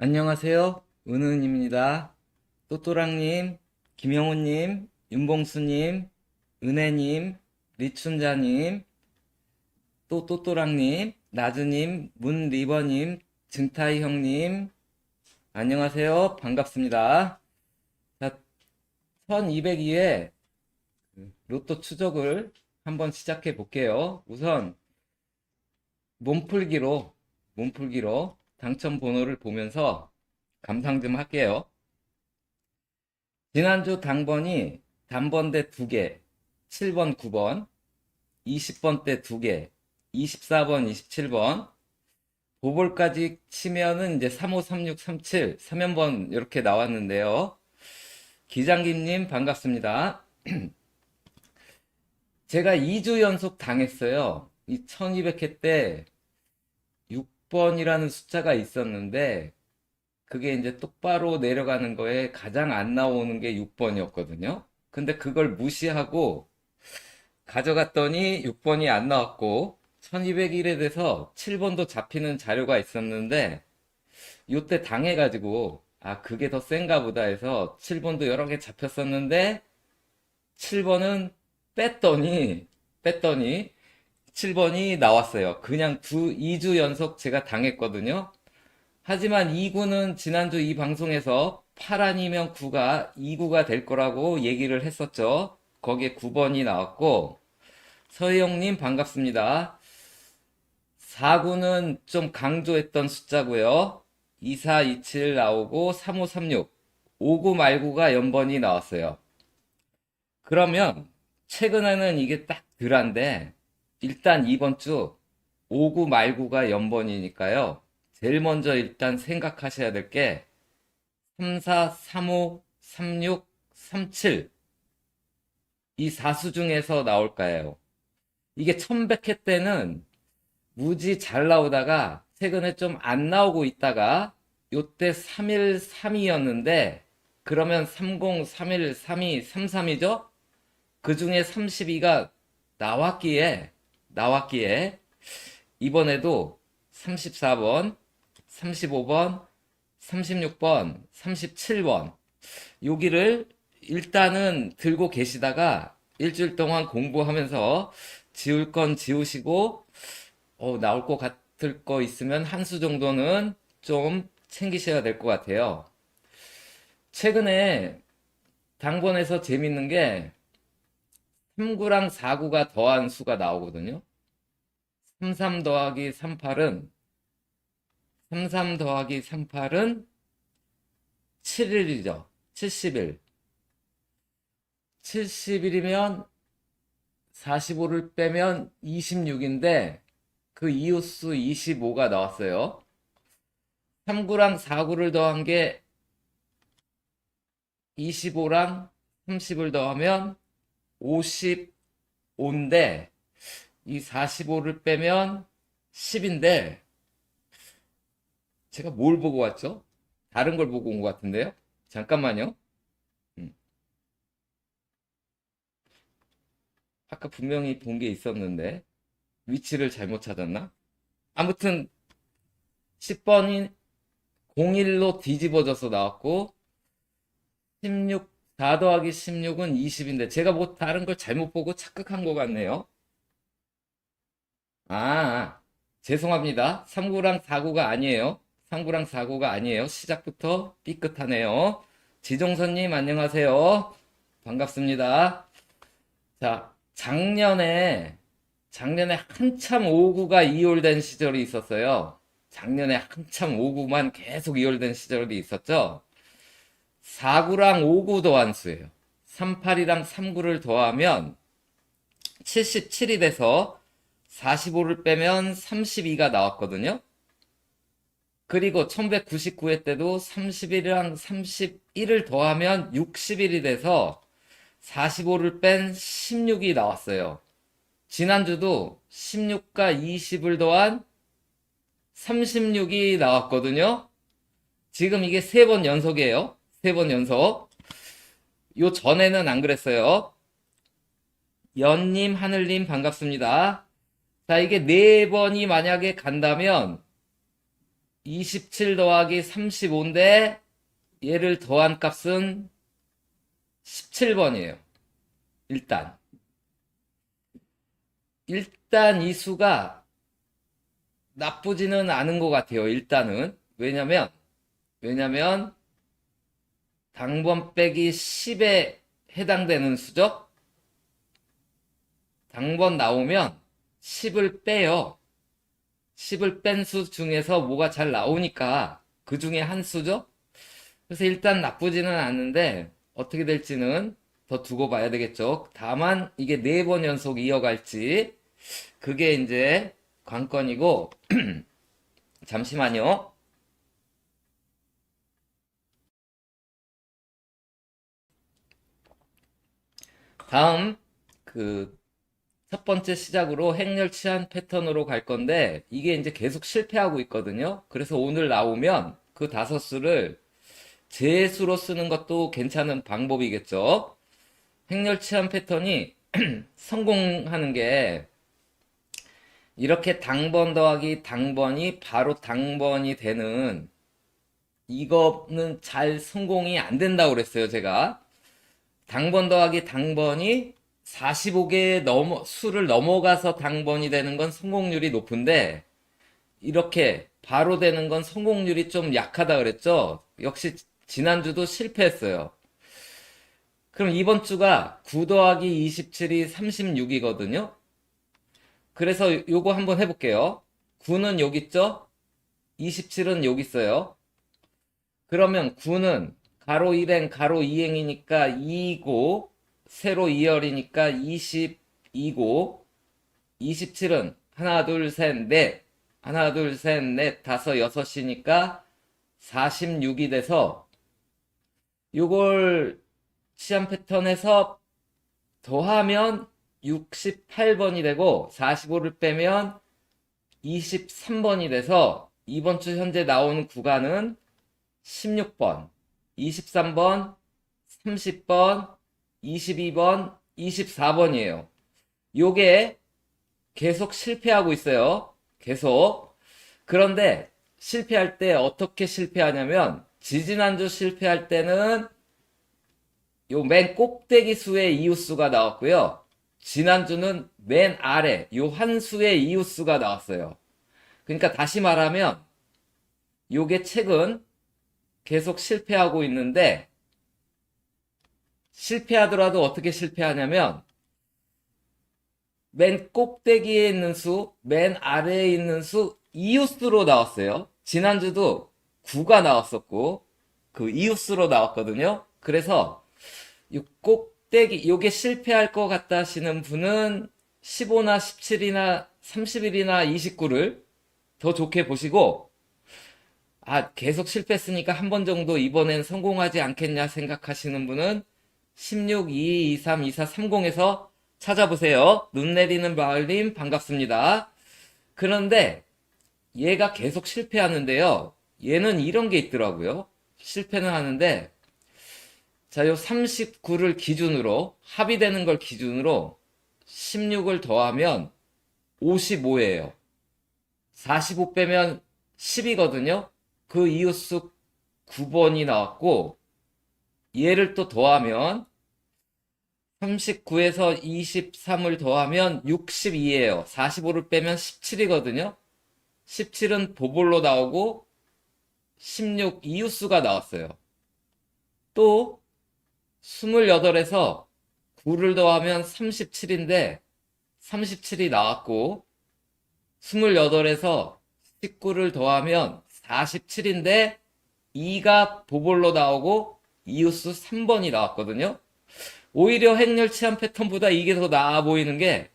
안녕하세요. 은은입니다. 또또랑님, 김영호님, 윤봉수님, 은혜님, 리춘자님, 또 또또랑님, 나즈님, 문리버님, 증타이 형님, 안녕하세요. 반갑습니다. 자, 1202회 로또 추적을 한번 시작해 볼게요. 우선 몸풀기로, 몸풀기로 당첨 번호를 보면서 감상 좀 할게요. 지난주 당번이 단번대 2개, 7번, 9번, 20번대 2개, 24번, 27번, 보볼까지 치면은 이제 35, 36, 37, 3연번 이렇게 나왔는데요. 기장김님 반갑습니다. 제가 2주 연속 당했어요. 이 1200회 때 6번이라는 숫자가 있었는데 그게 이제 똑바로 내려가는 거에 가장 안 나오는 게 6번이었거든요. 근데 그걸 무시하고 가져갔더니 6번이 안 나왔고 1201에 대해서 7번도 잡히는 자료가 있었는데 요때 당해가지고 아 그게 더 센가 보다 해서 7번도 여러 개 잡혔었는데 7번은 뺐더니 7번이 나왔어요. 그냥 2주 연속 제가 당했거든요. 하지만 2구는 지난주 이 방송에서 8 아니면 9가 2구가 될 거라고 얘기를 했었죠. 거기에 9번이 나왔고 서희영님 반갑습니다. 4구는 좀 강조했던 숫자고요. 24, 27 나오고 3536, 59 말고가 연번이 나왔어요. 그러면 최근에는 이게 딱 덜한데 일단 이번 주 59 말고가 연번이니까요. 제일 먼저 일단 생각하셔야 될 게 34, 35, 36, 37 이 4수 중에서 나올까요? 이게 1100회 때는 무지 잘 나오다가 최근에 좀 안 나오고 있다가 요때 3132였는데 그러면 30, 31, 32, 33이죠? 그 중에 32가 나왔기에 이번에도 34번, 35번, 36번, 37번 여기를 일단은 들고 계시다가 일주일 동안 공부하면서 지울 건 지우시고 나올 것 같을 거 있으면 한 수 정도는 좀 챙기셔야 될 것 같아요. 최근에 당번에서 재밌는 게 3구랑 4구가 더한 수가 나오거든요. 33 더하기 38은 7일이죠. 70일. 70일이면 45를 빼면 26인데 그 이웃수 25가 나왔어요. 3구랑 4구를 더한 게 25랑 30을 더하면 55인데 이 45를 빼면 10인데 제가 뭘 보고 왔죠? 다른 걸 보고 온 것 같은데요? 잠깐만요. 음, 아까 분명히 본 게 있었는데 위치를 잘못 찾았나? 아무튼 10번이 01로 뒤집어져서 나왔고 16, 4 더하기 16은 20인데 제가 뭐 다른 걸 잘못 보고 착각한 것 같네요. 아, 죄송합니다. 3구랑 4구가 아니에요. 3구랑 4구가 아니에요. 시작부터 삐끗하네요. 지종선님 안녕하세요. 반갑습니다. 자, 작년에 한참 5구가 이월된 시절이 있었어요. 작년에 한참 5구만 계속 이월된 시절이 있었죠. 4구랑 5구 더한 수예요. 38이랑 3구를 더하면 77이 돼서 45를 빼면 32가 나왔거든요. 그리고 1199회 때도 31이랑 31을 더하면 61이 돼서 45를 뺀 16이 나왔어요. 지난주도 16과 20을 더한 36이 나왔거든요. 지금 이게 3번 연속이에요. 3번 연속. 요 전에는 안 그랬어요. 연님, 하늘님 반갑습니다. 자, 이게 4번이 만약에 간다면 27 더하기 35인데 얘를 더한 값은 17번이에요. 일단 이 수가 나쁘지는 않은 것 같아요. 일단은 왜냐면 당번 빼기 10에 해당되는 수죠. 당번 나오면 10을 빼요. 10을 뺀 수 중에서 뭐가 잘 나오니까 그 중에 한 수죠. 그래서 일단 나쁘지는 않은데 어떻게 될지는 더 두고 봐야 되겠죠. 다만 이게 4번 연속 이어갈지 그게 이제 관건이고 잠시만요. 다음 그 첫 번째 시작으로 행렬 치환 패턴으로 갈 건데 이게 이제 계속 실패하고 있거든요. 그래서 오늘 나오면 그 5수를 제수로 쓰는 것도 괜찮은 방법이겠죠. 행렬 치환 패턴이 성공하는 게 이렇게 당번 더하기 당번이 바로 당번이 되는 이거는 잘 성공이 안 된다고 그랬어요, 제가. 당번 더하기 당번이 45개 수를 넘어가서 당번이 되는 건 성공률이 높은데 이렇게 바로 되는 건 성공률이 좀 약하다 그랬죠? 역시 지난주도 실패했어요. 그럼 이번 주가 9 더하기 27이 36이거든요? 그래서 요거 한번 해볼게요. 9는 여기 있죠? 27은 여기 있어요. 그러면 9는 가로 1행, 가로 2행이니까 2이고, 세로 2열이니까 22고, 27은 하나, 둘, 셋, 넷, 하나, 둘, 셋, 넷, 다섯, 여섯이니까 46이 돼서 요걸 시험 패턴에서 더하면 68번이 되고 45를 빼면 23번이 돼서 이번 주 현재 나오는 구간은 16번, 23번, 30번, 22번, 24번이에요. 요게 계속 실패하고 있어요. 계속. 그런데 실패할 때 어떻게 실패하냐면 지지난주 실패할 때는 요 맨 꼭대기 수의 이웃수가 나왔고요. 지난주는 맨 아래 요 한 수의 이웃수가 나왔어요. 그러니까 다시 말하면 요게 책은 계속 실패하고 있는데 실패하더라도 어떻게 실패하냐면 맨 꼭대기에 있는 수, 맨 아래에 있는 수 이웃수로 나왔어요. 지난주도 9가 나왔었고 그 이웃수로 나왔거든요. 그래서 이 꼭대기 요게 실패할 것 같다 하시는 분은 15나 17이나 31이나 29를 더 좋게 보시고 계속 실패했으니까 한 번 정도 이번엔 성공하지 않겠냐 생각하시는 분은 16, 22, 23, 24, 30에서 찾아보세요. 눈 내리는 마을님 반갑습니다. 그런데 얘가 계속 실패하는데요. 얘는 이런 게 있더라고요. 실패는 하는데 자, 요 39를 기준으로 합의되는 걸 기준으로 16을 더하면 55예요. 45 빼면 10이거든요. 그 이웃수 9번이 나왔고 얘를 또 더하면 39에서 23을 더하면 62예요. 45를 빼면 17이거든요. 17은 보볼로 나오고 16 이웃수가 나왔어요. 또 28에서 9를 더하면 37인데 37이 나왔고 28에서 19를 더하면 47인데 2가 보볼로 나오고 이웃수 3번이 나왔거든요. 오히려 행렬 치환 패턴보다 이게 더 나아 보이는 게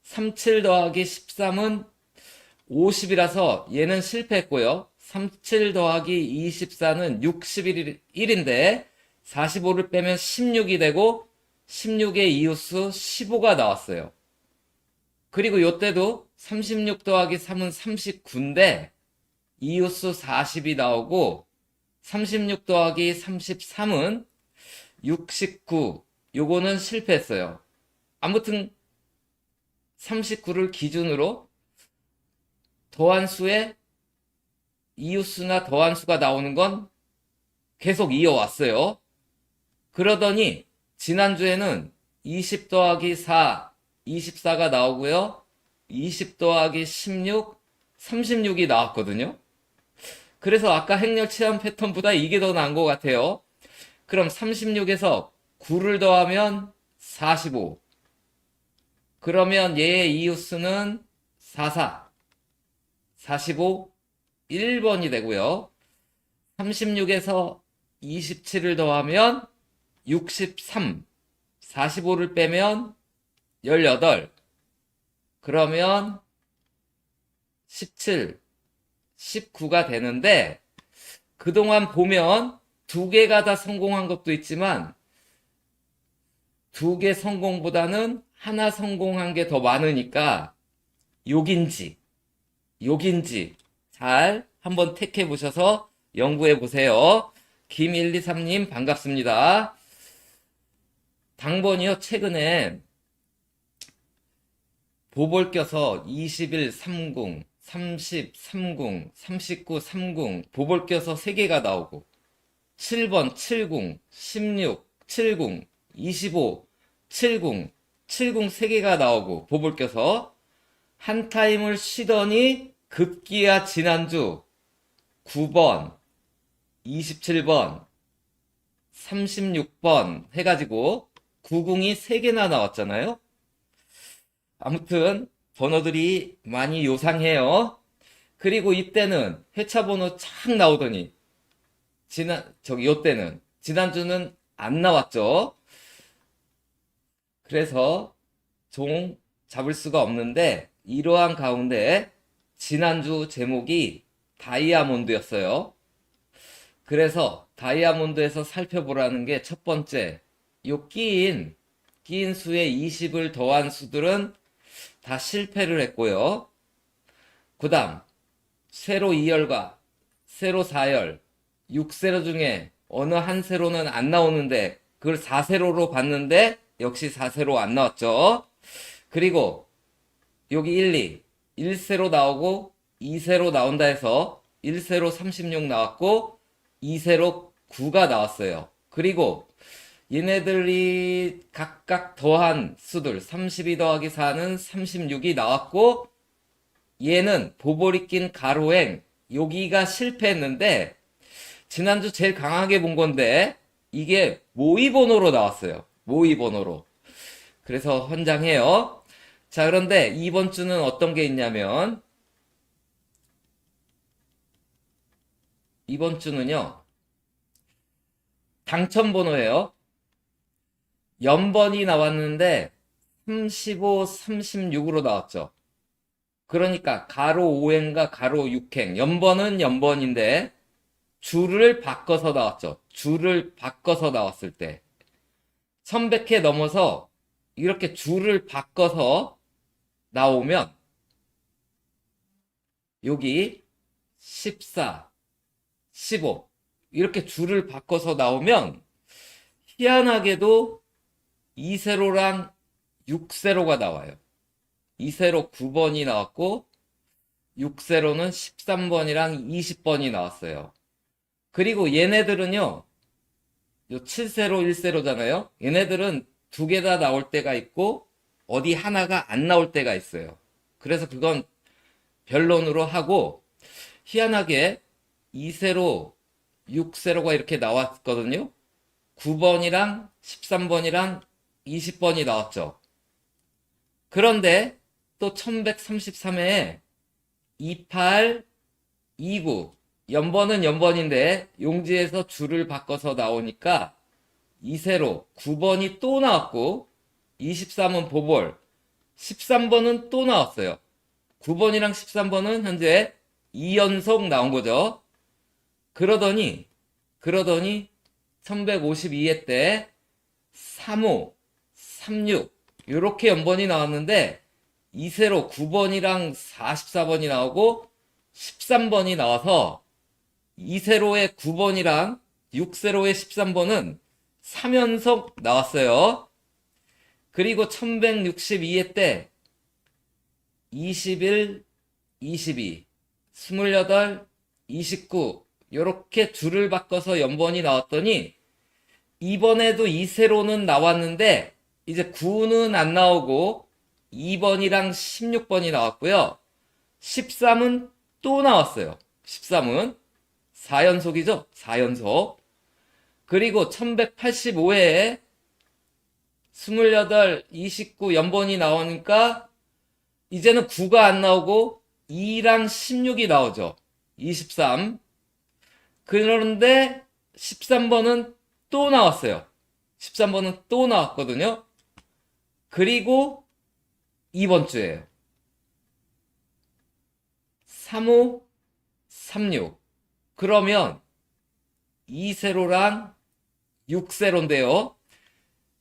37 더하기 13은 50이라서 얘는 실패했고요. 37 더하기 24는 61인데 45를 빼면 16이 되고 16의 이웃수 15가 나왔어요. 그리고 요때도 36 더하기 3은 39인데 이웃수 40이 나오고 36 더하기 33은 69. 요거는 실패했어요. 아무튼 39를 기준으로 더한 수의 이웃수나 더한수가 나오는 건 계속 이어왔어요. 그러더니 지난주에는 20 더하기 4, 24가 나오고요. 20 더하기 16, 36이 나왔거든요. 그래서 아까 행렬 치환 패턴보다 이게 더 나은 것 같아요. 그럼 36에서 9를 더하면 45. 그러면 얘의 이웃수는 44, 45, 1번이 되고요. 36에서 27을 더하면 63, 45를 빼면 18, 그러면 17, 19가 되는데, 그동안 보면 두 개가 다 성공한 것도 있지만 두 개 성공보다는 하나 성공한 게 더 많으니까 욕인지 잘 한번 택해 보셔서 연구해 보세요. 김123님 반갑습니다. 당번이요, 최근에 보볼 껴서 21 30, 30 30, 39 30 보볼 껴서 3개가 나오고 7번 70, 16 70, 25 70, 70 3개가 나오고 보볼 껴서 한 타임을 쉬더니 급기야 지난주 9번, 27번, 36번 해가지고 90이 3개나 나왔잖아요. 아무튼 번호들이 많이 요상해요. 그리고 이때는 회차 번호 착 나오더니 요때는 지난주는 안 나왔죠. 그래서 종 잡을 수가 없는데, 이러한 가운데 지난주 제목이 다이아몬드였어요. 그래서 다이아몬드에서 살펴보라는 게 첫 번째, 요 끼인 수에 20을 더한 수들은 다 실패를 했고요. 그 다음 세로 2열과 세로 4열, 6세로 중에 어느 한 세로는 안 나오는데 그걸 4세로로 봤는데 역시 4세로 안 나왔죠. 그리고 여기 1, 2, 1세로 나오고 2세로 나온다 해서 1세로 36 나왔고 2세로 9가 나왔어요. 그리고 얘네들이 각각 더한 수들 32 더하기 4는 36이 나왔고, 얘는 보볼이 낀 가로행 여기가 실패했는데 지난주 제일 강하게 본 건데 이게 모의번호로 나왔어요. 모의번호로. 그래서 환장해요. 자, 그런데 이번 주는 어떤 게 있냐면, 이번 주는요 당첨번호예요. 연번이 나왔는데 35, 36으로 나왔죠. 그러니까 가로 5행과 가로 6행, 연번은 연번인데 줄을 바꿔서 나왔죠. 줄을 바꿔서 나왔을 때 1100회 넘어서 이렇게 줄을 바꿔서 나오면 여기 14, 15 이렇게 줄을 바꿔서 나오면 희한하게도 2세로랑 6세로가 나와요. 2세로 9번이 나왔고 6세로는 13번이랑 20번이 나왔어요. 그리고 얘네들은요, 요 7세로 1세로잖아요. 얘네들은 두 개 다 나올 때가 있고 어디 하나가 안 나올 때가 있어요. 그래서 그건 변론으로 하고, 희한하게 2세로 6세로가 이렇게 나왔거든요. 9번이랑 13번이랑 20번이 나왔죠. 그런데 또 1133회에 28, 29 연번은 연번인데 용지에서 줄을 바꿔서 나오니까 2세로 9번이 또 나왔고, 23은 보볼, 13번은 또 나왔어요. 9번이랑 13번은 현재 2연속 나온 거죠. 그러더니 1152회 때 35, 36 이렇게 연번이 나왔는데 2세로 9번이랑 44번이 나오고 13번이 나와서 2세로의 9번이랑 6세로의 13번은 3연속 나왔어요. 그리고 1162회 때 21, 22, 28, 29 요렇게 줄을 바꿔서 연번이 나왔더니 이번에도 이세로는 나왔는데 이제 9는 안 나오고 2번이랑 16번이 나왔고요. 13은 또 나왔어요. 13은 4연속이죠. 4연속. 그리고 1185회에 28, 29 연번이 나오니까 이제는 9가 안 나오고 2랑 16이 나오죠. 23. 그런데 13번은 또 나왔어요. 13번은 또 나왔거든요. 그리고 이번 주에요. 35, 36. 그러면 2세로랑 6세로인데요.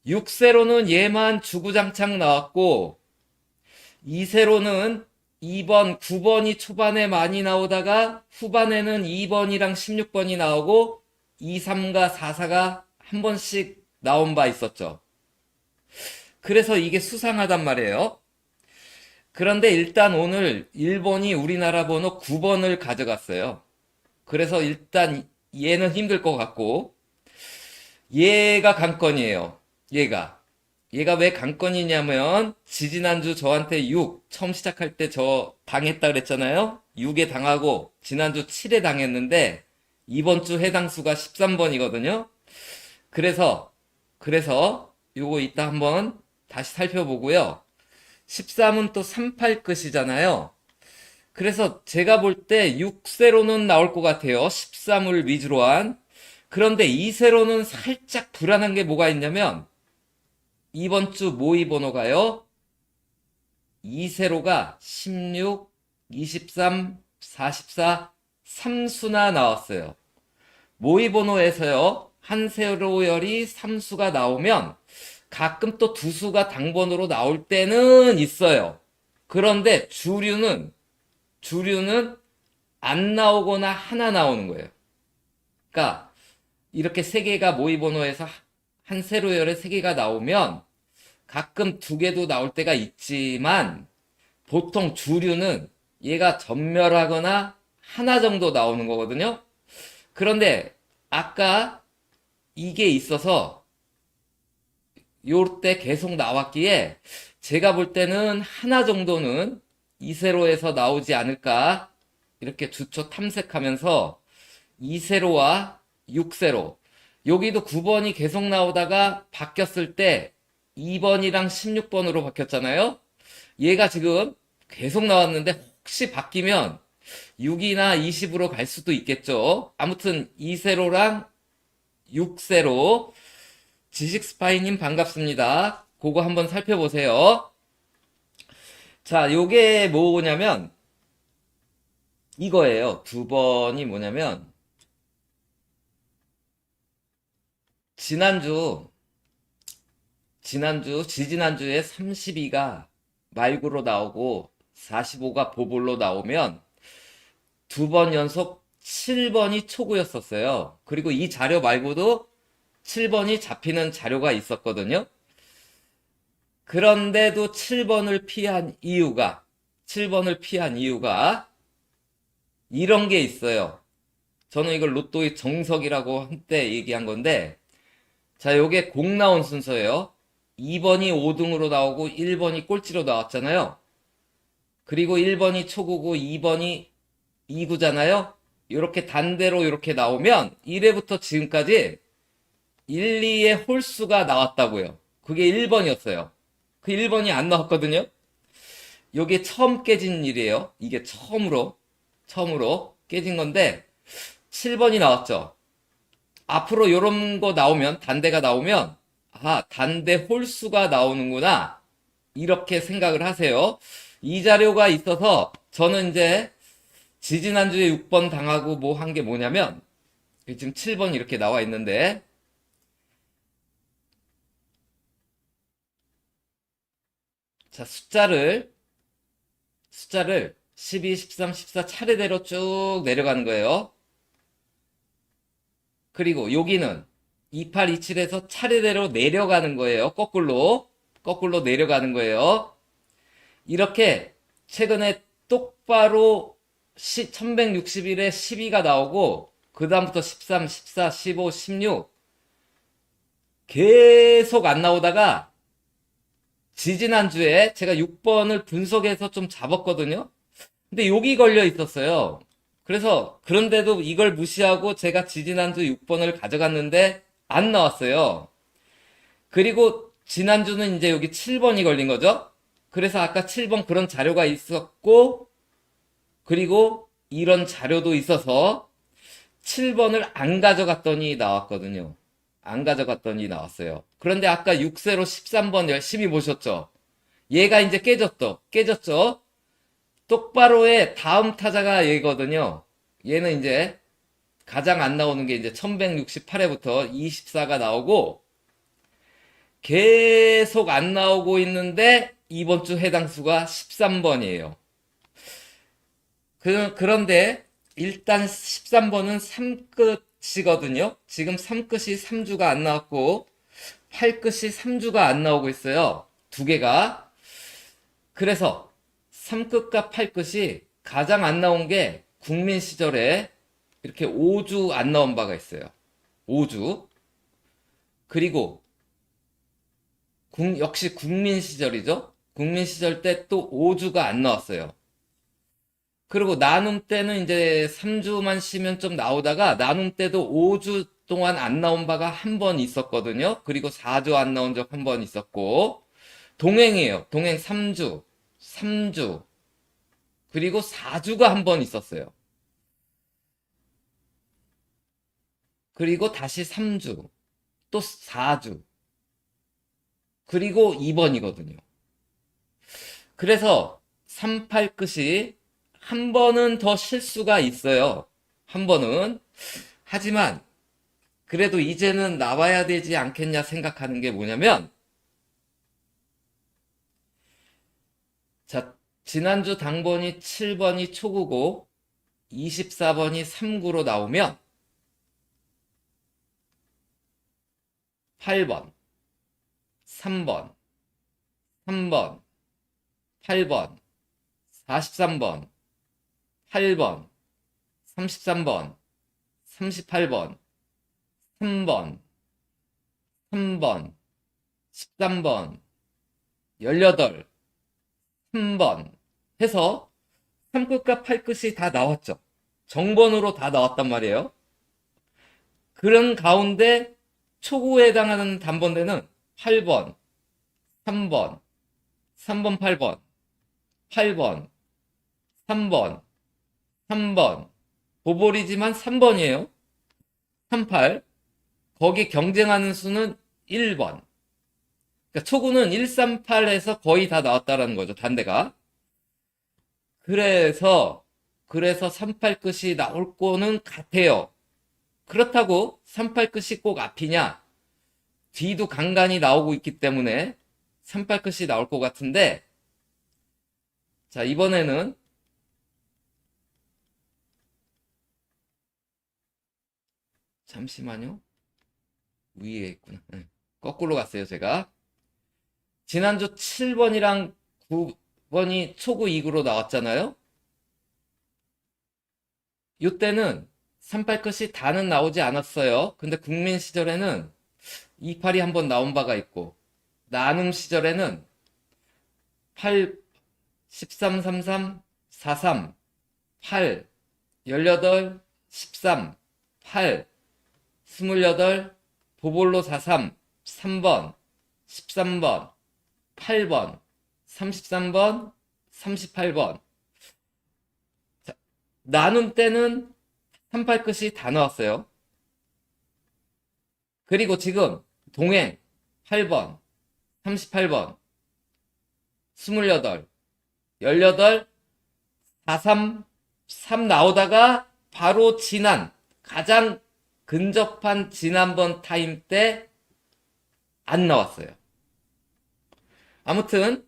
6세로는 얘만 주구장창 나왔고 2세로는 2번, 9번이 초반에 많이 나오다가 후반에는 2번이랑 16번이 나오고 2, 3과 4, 4가 한 번씩 나온 바 있었죠. 그래서 이게 수상하단 말이에요. 그런데 일단 오늘 일본이 우리나라 번호 9번을 가져갔어요. 그래서 일단 얘는 힘들 것 같고 얘가 관건이에요. 얘가 왜 관건이냐면 지지난주 저한테 6 처음 시작할 때 저 당했다 그랬잖아요. 6에 당하고 지난주 7에 당했는데 이번 주 해당 수가 13번이거든요. 그래서 요거 이따 한번 다시 살펴보고요. 13은 또 38 끝이잖아요. 그래서 제가 볼 때 6세로는 나올 것 같아요. 13을 위주로 한. 그런데 2세로는 살짝 불안한 게 뭐가 있냐면 이번 주 모의 번호가요. 2세로가 16, 23, 44, 3수나 나왔어요. 모의 번호에서요. 한 세로열이 3수가 나오면 가끔 또 2수가 당번으로 나올 때는 있어요. 그런데 주류는 안 나오거나 하나 나오는 거예요. 그러니까 이렇게 세 개가 모의 번호에서 한 세로열에 세 개가 나오면 가끔 두 개도 나올 때가 있지만 보통 주류는 얘가 전멸하거나 하나 정도 나오는 거거든요. 그런데 아까 이게 있어서 요때 계속 나왔기에 제가 볼 때는 하나 정도는 2세로에서 나오지 않을까 이렇게 주초 탐색하면서 2세로와 6세로 여기도 9번이 계속 나오다가 바뀌었을 때 2번이랑 16번으로 바뀌었잖아요. 얘가 지금 계속 나왔는데 혹시 바뀌면 6이나 20으로 갈 수도 있겠죠. 아무튼 2세로랑 6세로 지식스파이님 반갑습니다. 그거 한번 살펴보세요. 자, 요게 뭐냐면 이거예요. 두 번이 뭐냐면 지지난주에 32가 말구로 나오고 45가 보볼로 나오면 두 번 연속 7번이 초구였었어요. 그리고 이 자료 말고도 7번이 잡히는 자료가 있었거든요. 그런데도 7번을 피한 이유가 이런 게 있어요. 저는 이걸 로또의 정석이라고 한때 얘기한 건데 자, 요게 공 나온 순서예요. 2번이 5등으로 나오고 1번이 꼴찌로 나왔잖아요. 그리고 1번이 초구고 2번이 2구잖아요. 이렇게 단대로 이렇게 나오면 1회부터 지금까지 1, 2의 홀수가 나왔다고요. 그게 1번이었어요. 그 1번이 안 나왔거든요. 요게 처음 깨진 일이에요. 이게 처음으로 깨진 건데 7번이 나왔죠. 앞으로 요런 거 나오면 단대가 나오면 아, 단대 홀수가 나오는구나. 이렇게 생각을 하세요. 이 자료가 있어서 저는 이제 지지난주에 6번 당하고 뭐 한 게 뭐냐면 지금 7번 이렇게 나와 있는데 자, 숫자를 12, 13, 14 차례대로 쭉 내려가는 거예요. 그리고 여기는 28, 27에서 차례대로 내려가는 거예요. 거꾸로 내려가는 거예요. 이렇게 최근에 똑바로 1160일에 12가 나오고, 그 다음부터 13, 14, 15, 16 계속 안 나오다가, 지지난주에 제가 6번을 분석해서 좀 잡았거든요. 근데 여기 걸려 있었어요. 그래서 그런데도 이걸 무시하고 제가 지지난주 6번을 가져갔는데 안 나왔어요. 그리고 지난주는 이제 여기 7번이 걸린 거죠. 그래서 아까 7번 그런 자료가 있었고, 그리고 이런 자료도 있어서 7번을 안 가져갔더니 나왔거든요. 안 가져갔더니 나왔어요. 그런데 아까 6세로 13번 열심히 보셨죠? 얘가 이제 깨졌죠? 똑바로의 다음 타자가 얘거든요. 얘는 이제 가장 안 나오는 게 이제 1168회부터 24가 나오고 계속 안 나오고 있는데 이번 주 해당 수가 13번이에요. 그런데 일단 13번은 3끝이거든요. 지금 3끝이 3주가 안 나왔고 8끝이 3주가 안 나오고 있어요. 두 개가. 그래서 3끝과 8끝이 가장 안 나온 게 국민 시절에 이렇게 5주 안 나온 바가 있어요. 5주. 그리고 역시 국민 시절이죠. 국민 시절 때 또 5주가 안 나왔어요. 그리고 나눔 때는 이제 3주만 쉬면 좀 나오다가 나눔 때도 5주 동안 안 나온 바가 한 번 있었거든요. 그리고 4주 안 나온 적 한 번 있었고 동행이에요. 동행 3주. 그리고 4주가 한 번 있었어요. 그리고 다시 3주, 또 4주, 그리고 2번이거든요. 그래서 38 끝이 한 번은 더 실수가 있어요. 한 번은. 하지만 그래도 이제는 나와야 되지 않겠냐 생각하는 게 뭐냐면, 자, 지난주 당번이 7번이 초구고 24번이 3구로 나오면 8번, 3번, 8번, 43번, 8번, 33번, 38번, 3번, 13번, 18, 3번 해서 3끝과 8끝이 다 나왔죠. 정번으로 다 나왔단 말이에요. 그런 가운데 초구에 해당하는 단번대는 8번, 3번, 8번, 3번, 보볼이지만 3번이에요. 38. 거기 경쟁하는 수는 1번. 그러니까 초구는 138에서 거의 다 나왔다라는 거죠, 단대가. 그래서 38 끝이 나올 거는 같아요. 그렇다고 38 끝이 꼭 앞이냐? 뒤도 간간히 나오고 있기 때문에 38 끝이 나올 것 같은데, 자, 이번에는 잠시만요. 위에 있구나. 네. 거꾸로 갔어요, 제가. 지난주 7번이랑 9번이 초구 2구로 나왔잖아요. 이때는 38 끝이 다는 나오지 않았어요. 근데 국민 시절에는 28이 한번 나온 바가 있고, 나눔 시절에는 8, 13, 33, 43, 8, 18, 13, 8, 28, 보볼로 43, 3번, 13번, 8번, 33번, 38번. 자, 나눔 때는 38 끝이 다 나왔어요. 그리고 지금 동행 8번, 38번, 28, 18, 43, 3 나오다가 바로 가장 근접한 지난번 타임 때 안 나왔어요. 아무튼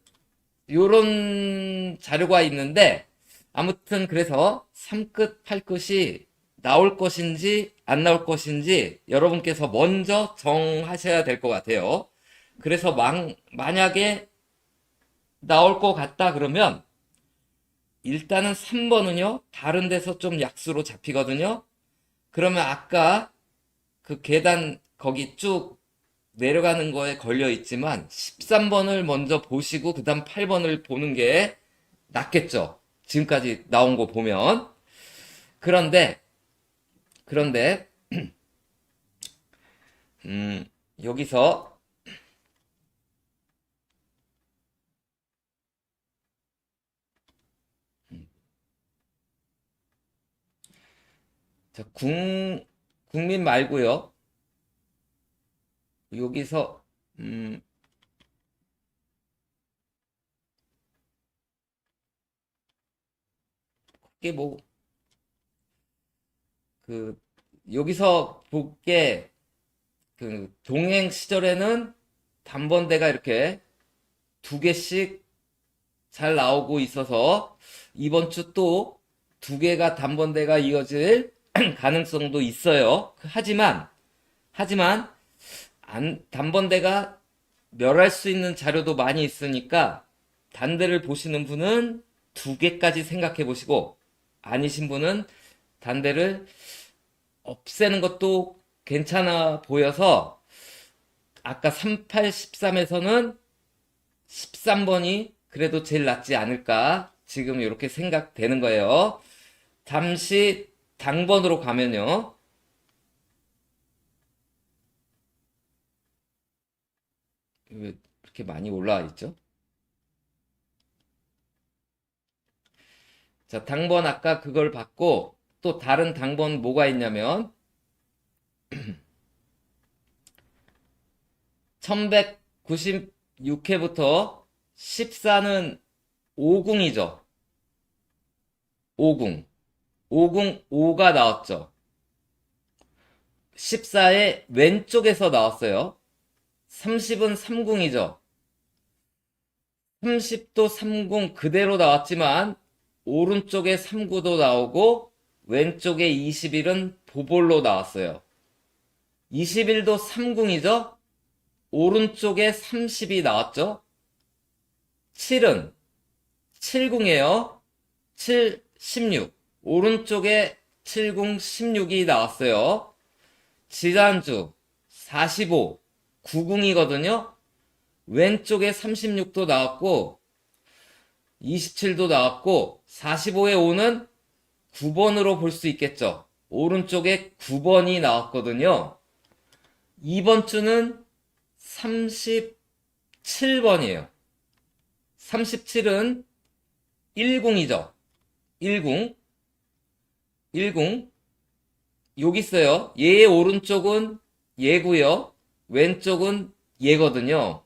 요런 자료가 있는데, 아무튼 그래서 3끝, 8끝이 나올 것인지 안 나올 것인지 여러분께서 먼저 정하셔야 될 것 같아요. 그래서 만약에 나올 것 같다 그러면 일단은 3번은요, 다른 데서 좀 약수로 잡히거든요. 그러면 아까 그 계단 거기 쭉 내려가는 거에 걸려 있지만 13번을 먼저 보시고 그 다음 8번을 보는 게 낫겠죠. 지금까지 나온 거 보면. 그런데, 그런데, 음, 여기서, 자, 국민 말고요. 여기서, 이게 뭐, 그, 여기서 볼게, 그, 동행 시절에는 단번대가 이렇게 두 개씩 잘 나오고 있어서 이번 주 또 두 개가 단번대가 이어질 가능성도 있어요. 하지만, 단번대가 멸할 수 있는 자료도 많이 있으니까 단대를 보시는 분은 두 개까지 생각해 보시고 아니신 분은 단대를 없애는 것도 괜찮아 보여서 아까 38, 13에서는 13번이 그래도 제일 낫지 않을까 지금 이렇게 생각되는 거예요. 잠시 당번으로 가면요. 왜 이렇게 많이 올라와 있죠? 자, 당번 아까 그걸 받고 또 다른 당번 뭐가 있냐면 1196회부터 14는 5궁이죠. 5궁. 5궁 5가 나왔죠. 14의 왼쪽에서 나왔어요. 30은 3궁이죠. 30도 3궁 그대로 나왔지만 오른쪽에 3구도 나오고 왼쪽에 21은 보볼로 나왔어요. 21도 3궁이죠. 오른쪽에 30이 나왔죠. 7은 7궁이에요. 7, 16. 오른쪽에 7궁 16이 나왔어요. 지난주 45, 9궁이거든요. 왼쪽에 36도 나왔고 27도 나왔고 45의 5는 9번으로 볼 수 있겠죠. 오른쪽에 9번이 나왔거든요. 이번 주는 37번이에요. 37은 1궁이죠. 1궁. 1궁. 여기 있어요. 얘의 오른쪽은 얘고요. 왼쪽은 얘거든요.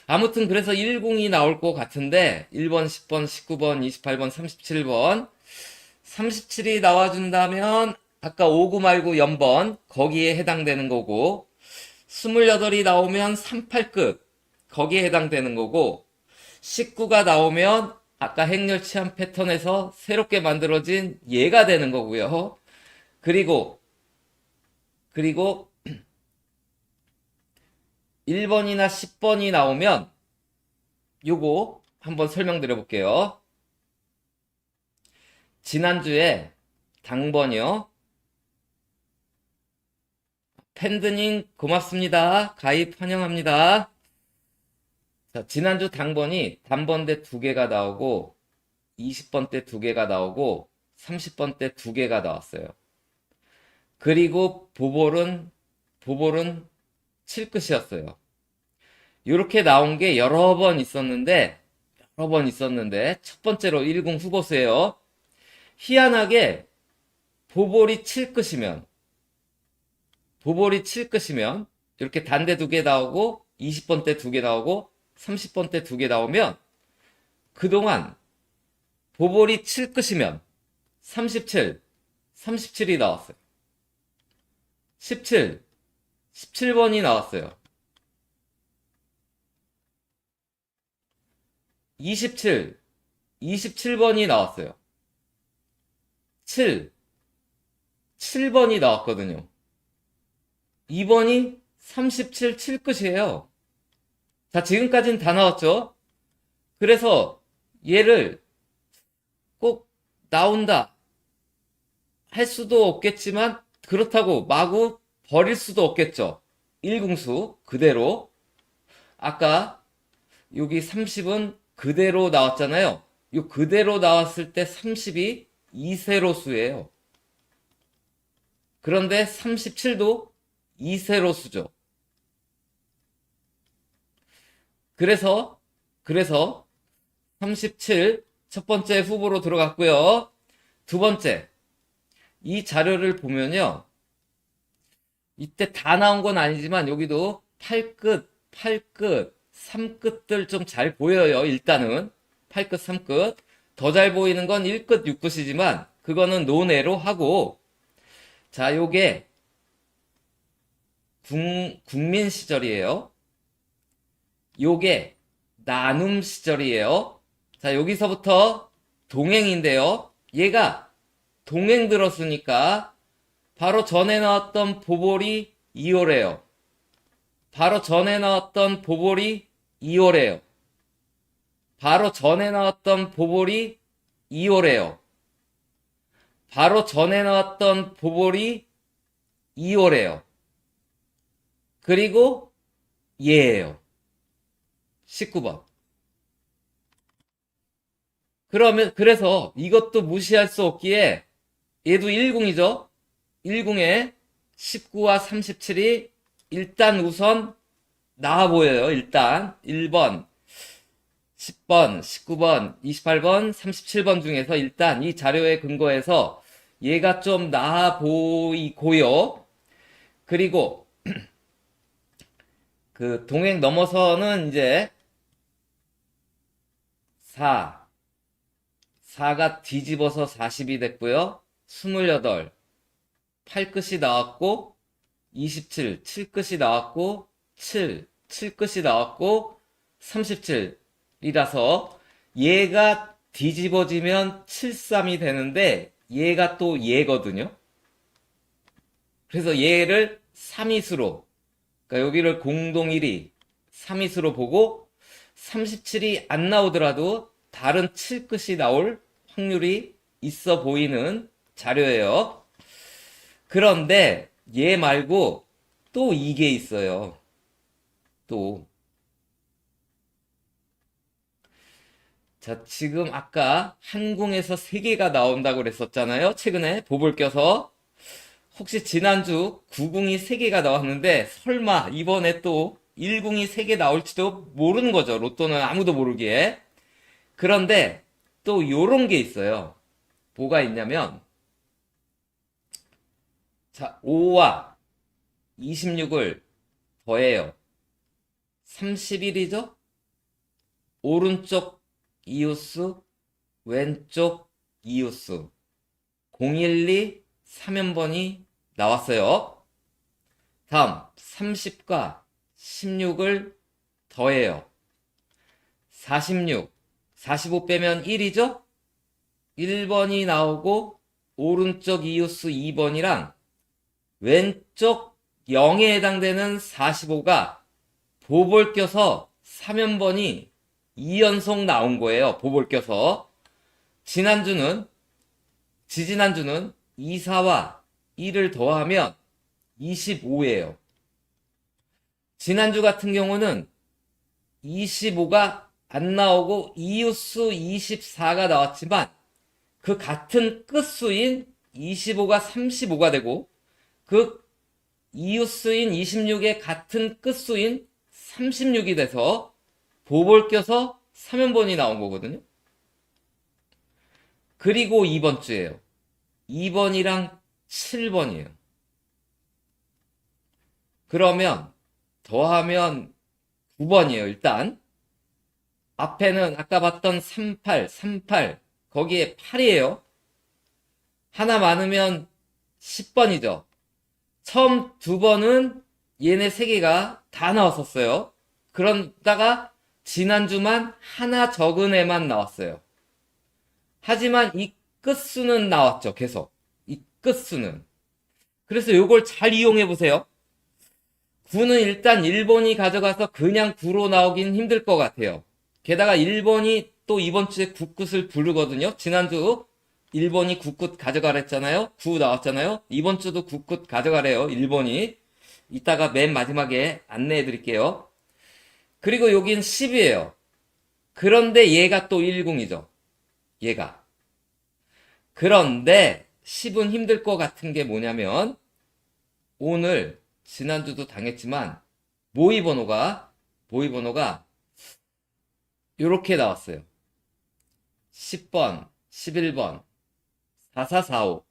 아무튼 그래서 1궁이 나올 것 같은데 1번, 10번, 19번, 28번, 37번 37이 나와준다면 아까 5구 말고 0번 거기에 해당되는 거고 28이 나오면 38끝 거기에 해당되는 거고 19가 나오면 아까 행렬 치안 패턴에서 새롭게 만들어진 얘가 되는 거고요. 그리고 1번이나 10번이 나오면 요거 한번 설명드려 볼게요. 지난주에 당번이요. 팬드님 고맙습니다. 가입 환영합니다. 자, 지난주 당번이 단번대 2개가 나오고 20번 때 2개가 나오고 30번 때 2개가 나왔어요. 그리고 보볼은 7끝이었어요. 이렇게 나온 게 여러 번 있었는데 첫 번째로 10 후보수예요. 희한하게 보볼이 7끝이면 이렇게 단대 2개 나오고 20번 때 2개 나오고 30번 때 2개 나오면 그동안 보볼이 7끝이면 37이 나왔어요. 17번이 나왔어요. 27번이 나왔어요. 7번이 나왔거든요. 2번이 37, 7끝이에요. 자, 지금까지는 다 나왔죠? 그래서 얘를 꼭 나온다 할 수도 없겠지만 그렇다고 마구 버릴 수도 없겠죠. 1궁수 그대로. 아까 여기 30은 그대로 나왔잖아요. 이 그대로 나왔을 때 30이 2세로수예요. 그런데 37도 2세로수죠. 그래서 37 첫 번째 후보로 들어갔고요. 두 번째, 이 자료를 보면요. 이때 다 나온 건 아니지만 여기도 8끝, 8끝, 3끝들 좀 잘 보여요. 일단은 8끝, 3끝. 더 잘 보이는 건 1끝, 6끝이지만 그거는 논외로 하고, 자, 요게 국민 시절이에요. 요게 나눔 시절이에요. 자, 여기서부터 동행인데요. 얘가 동행 들었으니까 바로 전에 나왔던 보볼이 2호래요. 바로 전에 나왔던 보볼이 2호래요. 바로 전에 나왔던 보볼이 2호래요. 바로 전에 나왔던 보볼이 2호래요. 그리고 얘예요. 19번. 그래서 이것도 무시할 수 없기에 얘도 1궁이죠. 1궁에 19와 37이 일단 우선 나와 보여요. 일단 1번, 10번, 19번, 28번, 37번 중에서 일단 이 자료에 근거해서 얘가 좀 나아 보이고요. 그리고 그 동행 넘어서는 이제 4가 뒤집어서 40이 됐고요. 28, 8끝이 나왔고 27, 7끝이 나왔고 7끝이 나왔고 37이라서 얘가 뒤집어지면 73이 되는데 얘가 또 얘거든요. 그래서 얘를 3위수로, 그러니까 여기를 공동 1위 3위수로 보고 37이 안 나오더라도 다른 7끝이 나올 확률이 있어 보이는 자료예요. 그런데 얘 말고 또 이게 있어요. 또. 자, 지금 아까 한궁에서 3개가 나온다고 그랬었잖아요. 최근에 보볼 껴서. 혹시 지난주 9궁이 3개가 나왔는데 설마 이번에 또 1궁이 3개 나올지도 모르는 거죠. 로또는 아무도 모르기에. 그런데 또 요런 게 있어요. 뭐가 있냐면, 자, 5와 26을 더해요. 31이죠? 오른쪽 이웃수, 왼쪽 이웃수. 012, 3연번이 나왔어요. 다음, 30과 16을 더해요. 46, 45 빼면 1이죠? 1번이 나오고, 오른쪽 이웃수 2번이랑 왼쪽 0에 해당되는 45가 보볼 껴서 3연번이 2연속 나온 거예요. 보볼 껴서. 지지난주는 24와 1을 더하면 25예요. 지난주 같은 경우는 25가 안 나오고 이웃수 24가 나왔지만 그 같은 끝수인 25가 35가 되고 그 이웃수인 26의 같은 끝수인 36이 돼서 보볼 껴서 3연번이 나온 거거든요. 그리고 2번 주예요. 2번이랑 7번이에요. 그러면 더하면 9번이에요. 일단 앞에는 아까 봤던 38 거기에 8이에요. 하나 많으면 10번이죠. 처음 2번은 얘네 3개가 다 나왔었어요. 그러다가 지난주만 하나 적은 애만 나왔어요. 하지만 이 끝수는 나왔죠. 계속. 이 끝수는. 그래서 요걸 잘 이용해 보세요. 9는 일단 1번이 가져가서 그냥 9로 나오긴 힘들 것 같아요. 게다가 1번이 또 이번 주에 9끝을 부르거든요. 지난주 1번이 9끝 가져가랬잖아요. 9 나왔잖아요. 이번 주도 9끝 가져가래요. 1번이. 이따가 맨 마지막에 안내해 드릴게요. 그리고 여긴 10이에요. 그런데 얘가 또 10이죠. 얘가. 그런데 10은 힘들 것 같은 게 뭐냐면 오늘 지난주도 당했지만 모의 번호가 요렇게 나왔어요. 10번, 11번, 4445.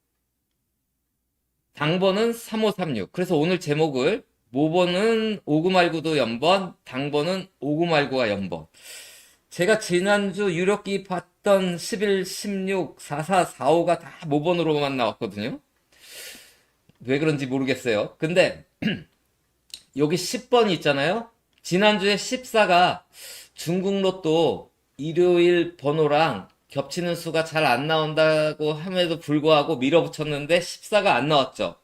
당번은 3536. 그래서 오늘 제목을 모번은 59말구도 연번, 당번은 59말구가 연번. 제가 지난주 유력기 봤던 11, 16, 44, 45가 다 모번으로만 나왔거든요. 왜 그런지 모르겠어요. 근데 여기 10번이 있잖아요. 지난주에 14가 중국 로또 일요일 번호랑 겹치는 수가 잘 안 나온다고 함에도 불구하고 밀어붙였는데 14가 안 나왔죠.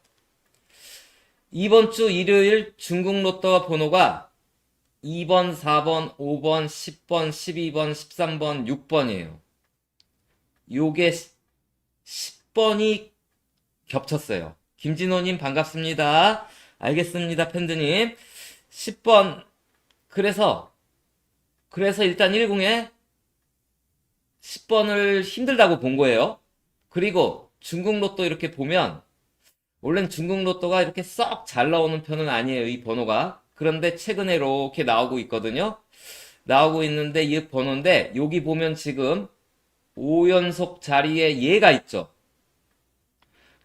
이번 주 일요일 중국 로또 번호가 2번, 4번, 5번, 10번, 12번, 13번, 6번이에요. 요게 10번이 겹쳤어요. 김진호님 반갑습니다. 알겠습니다, 팬드님. 10번. 그래서 일단 10에 10번을 힘들다고 본 거예요. 그리고 중국 로또 이렇게 보면 원래는 중국 로또가 이렇게 썩 잘 나오는 편은 아니에요, 이 번호가. 그런데 최근에 이렇게 나오고 있거든요. 나오고 있는데 이 번호인데 여기 보면 지금 5연속 자리에 얘가 있죠.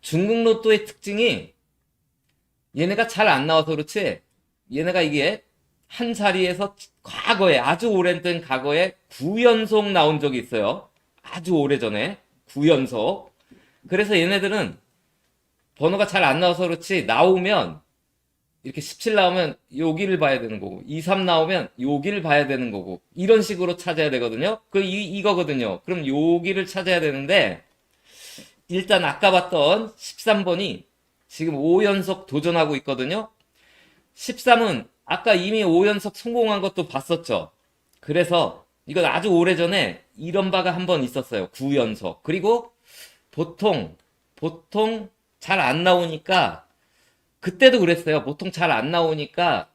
중국 로또의 특징이 얘네가 잘 안 나와서 그렇지 얘네가 이게 한 자리에서 과거에 아주 오래된 과거에 9연속 나온 적이 있어요. 아주 오래전에 9연속. 그래서 얘네들은 번호가 잘 안 나와서 그렇지 나오면 이렇게 17 나오면 여기를 봐야 되는 거고 23 나오면 여기를 봐야 되는 거고 이런 식으로 찾아야 되거든요. 이거거든요. 그럼 여기를 찾아야 되는데 일단 아까 봤던 13번이 지금 5연속 도전하고 있거든요. 13은 아까 이미 5연속 성공한 것도 봤었죠. 그래서 이건 아주 오래전에 이런 바가 한 번 있었어요. 9연속. 그리고 보통 잘 안 나오니까 그때도 그랬어요. 보통 잘 안 나오니까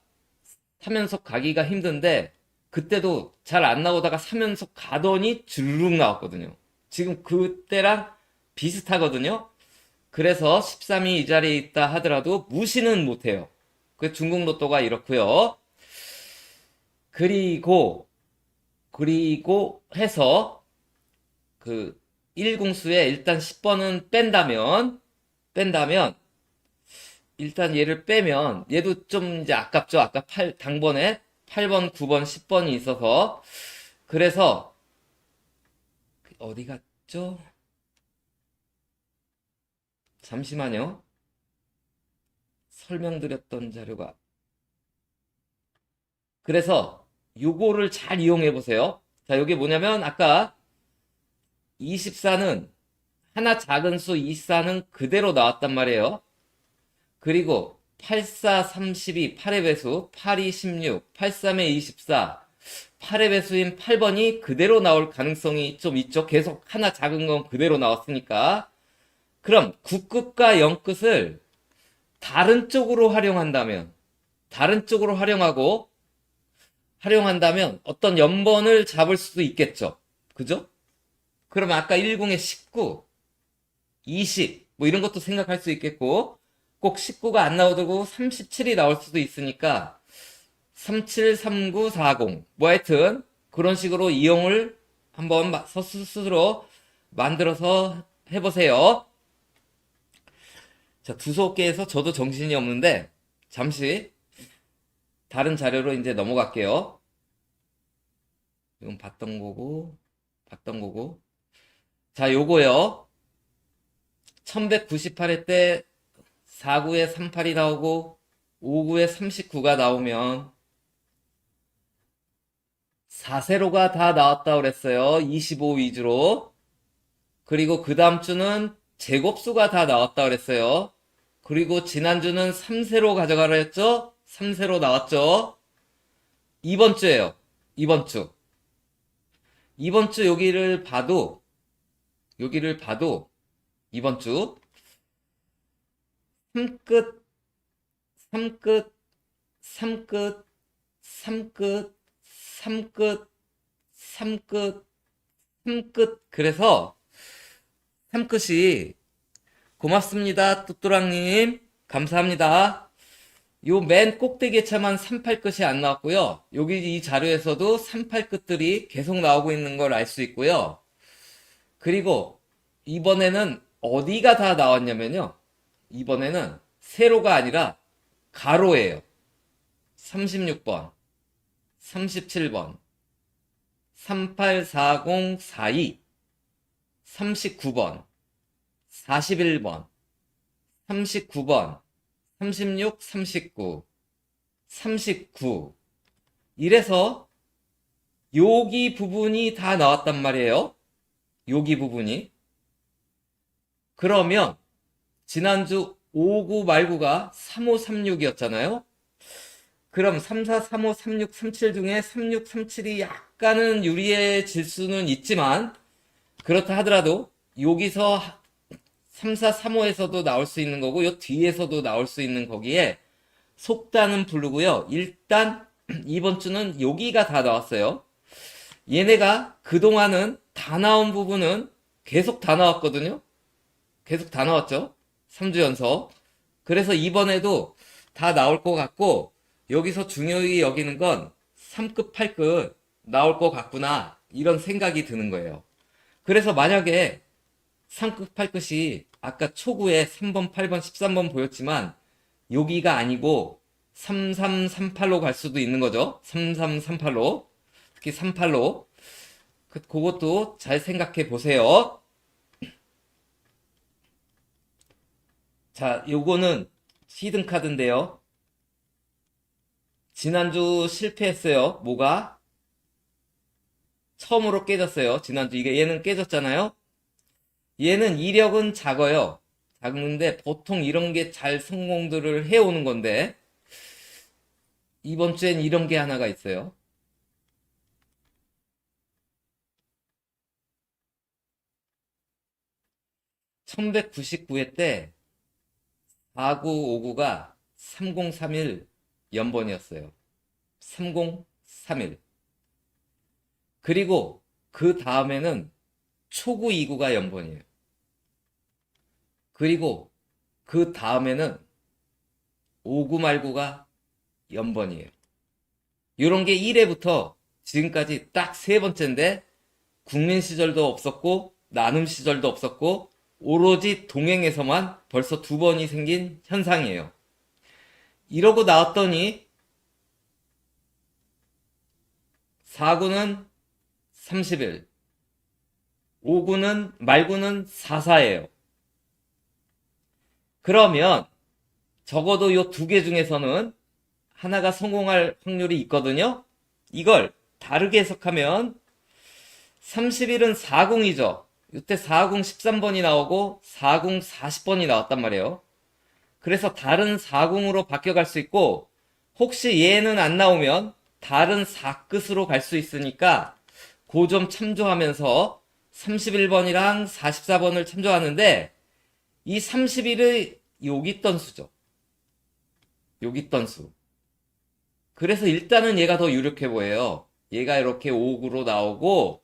3연속 가기가 힘든데 그때도 잘 안 나오다가 3연속 가더니 주르륵 나왔거든요. 지금 그때랑 비슷하거든요. 그래서 13이 이 자리에 있다 하더라도 무시는 못해요. 그 중국 로또가 이렇고요. 그리고 해서 그 1공수에 일단 10번은 뺀다면 일단 얘를 빼면 얘도 좀 이제 아깝죠. 아까 당번에 8번, 9번, 10번이 있어서 그래서 어디 갔죠? 잠시만요. 설명드렸던 자료가 그래서 요거를 잘 이용해 보세요. 자, 요게 뭐냐면 아까 24는 하나 작은 수 24는 그대로 나왔단 말이에요. 그리고 84, 32, 8의 배수, 82, 16, 83에 24, 8의 배수인 8번이 그대로 나올 가능성이 좀 있죠. 계속 하나 작은 건 그대로 나왔으니까. 그럼 9끝과 0끝을 다른 쪽으로 활용한다면 어떤 연번을 잡을 수도 있겠죠. 그죠? 그러면 아까 10에 19, 20, 뭐 이런 것도 생각할 수 있겠고, 꼭 19가 안 나오고 37이 나올 수도 있으니까, 37, 39, 40. 뭐 하여튼, 그런 식으로 이용을 한번 스스로 만들어서 해보세요. 자, 두서없게해서 저도 정신이 없는데, 잠시 다른 자료로 이제 넘어갈게요. 이건 봤던 거고. 자, 요거요. 1198회 때 49에 38이 나오고 59에 39가 나오면 4세로가 다 나왔다 그랬어요. 25 위주로. 그리고 그 다음 주는 제곱수가 다 나왔다 그랬어요. 그리고 지난주는 3세로 가져가라 했죠? 3세로 나왔죠? 이번 주예요. 이번 주 여기를 봐도 여기를 봐도 이번 주 3끝, 3끝, 3끝, 3끝, 3끝, 3끝, 3끝. 그래서 3끝이 고맙습니다. 뚜뚜랑님. 감사합니다. 요 맨 꼭대기에만 38끝이 안 나왔고요. 여기 이 자료에서도 38끝들이 계속 나오고 있는 걸 알 수 있고요. 그리고 이번에는 어디가 다 나왔냐면요. 이번에는 세로가 아니라 가로예요. 36번, 37번, 384042, 39번, 41번, 39번, 36, 39, 39. 이래서 여기 부분이 다 나왔단 말이에요. 여기 부분이. 그러면 지난주 59 말고가 3536이었잖아요. 그럼 34, 35, 36, 37 중에 36, 37이 약간은 유리해질 수는 있지만 그렇다 하더라도 여기서 34, 35에서도 나올 수 있는 거고 요 뒤에서도 나올 수 있는 거기에 속단은 부르고요. 일단 이번 주는 여기가 다 나왔어요. 얘네가 그동안은 다 나온 부분은 계속 다 나왔거든요. 계속 다 나왔죠. 3주 연속. 그래서 이번에도 다 나올 것 같고 여기서 중요히 여기는 건 3급, 8급 나올 것 같구나 이런 생각이 드는 거예요. 그래서 만약에 3급, 8급이 아까 초구에 3번, 8번, 13번 보였지만 여기가 아니고 3338로 갈 수도 있는 거죠. 3338로. 특히 38로. 그것도 잘 생각해 보세요. 자, 요거는 히든 카드인데요. 지난주 실패했어요. 뭐가? 처음으로 깨졌어요. 지난주 이게 얘는 깨졌잖아요. 얘는 이력은 작아요. 작는데 보통 이런 게 잘 성공들을 해오는 건데 이번 주엔 이런 게 하나가 있어요. (1199회) 때 4959가 3031 연번이었어요. 3031. 그리고 그 다음에는 초구 29가 연번이에요. 그리고 그 다음에는 59 말고가 연번이에요. 요런 게 1회부터 지금까지 딱 세 번째인데 국민 시절도 없었고 나눔 시절도 없었고 오로지 동행에서만 벌써 두 번이 생긴 현상이에요. 이러고 나왔더니 4구는 30일, 5구는 말구는 44예요. 그러면 적어도 요 두 개 중에서는 하나가 성공할 확률이 있거든요. 이걸 다르게 해석하면 30일은 40이죠. 이때 40 13번이 나오고 40 40번이 나왔단 말이에요. 그래서 다른 40으로 바뀌어갈 수 있고 혹시 얘는 안 나오면 다른 4끝으로 갈 수 있으니까 그 점 참조하면서 31번이랑 44번을 참조하는데 이 31의 여기 있던 수죠. 여기 있던 수. 그래서 일단은 얘가 더 유력해 보여요. 얘가 이렇게 5구로 나오고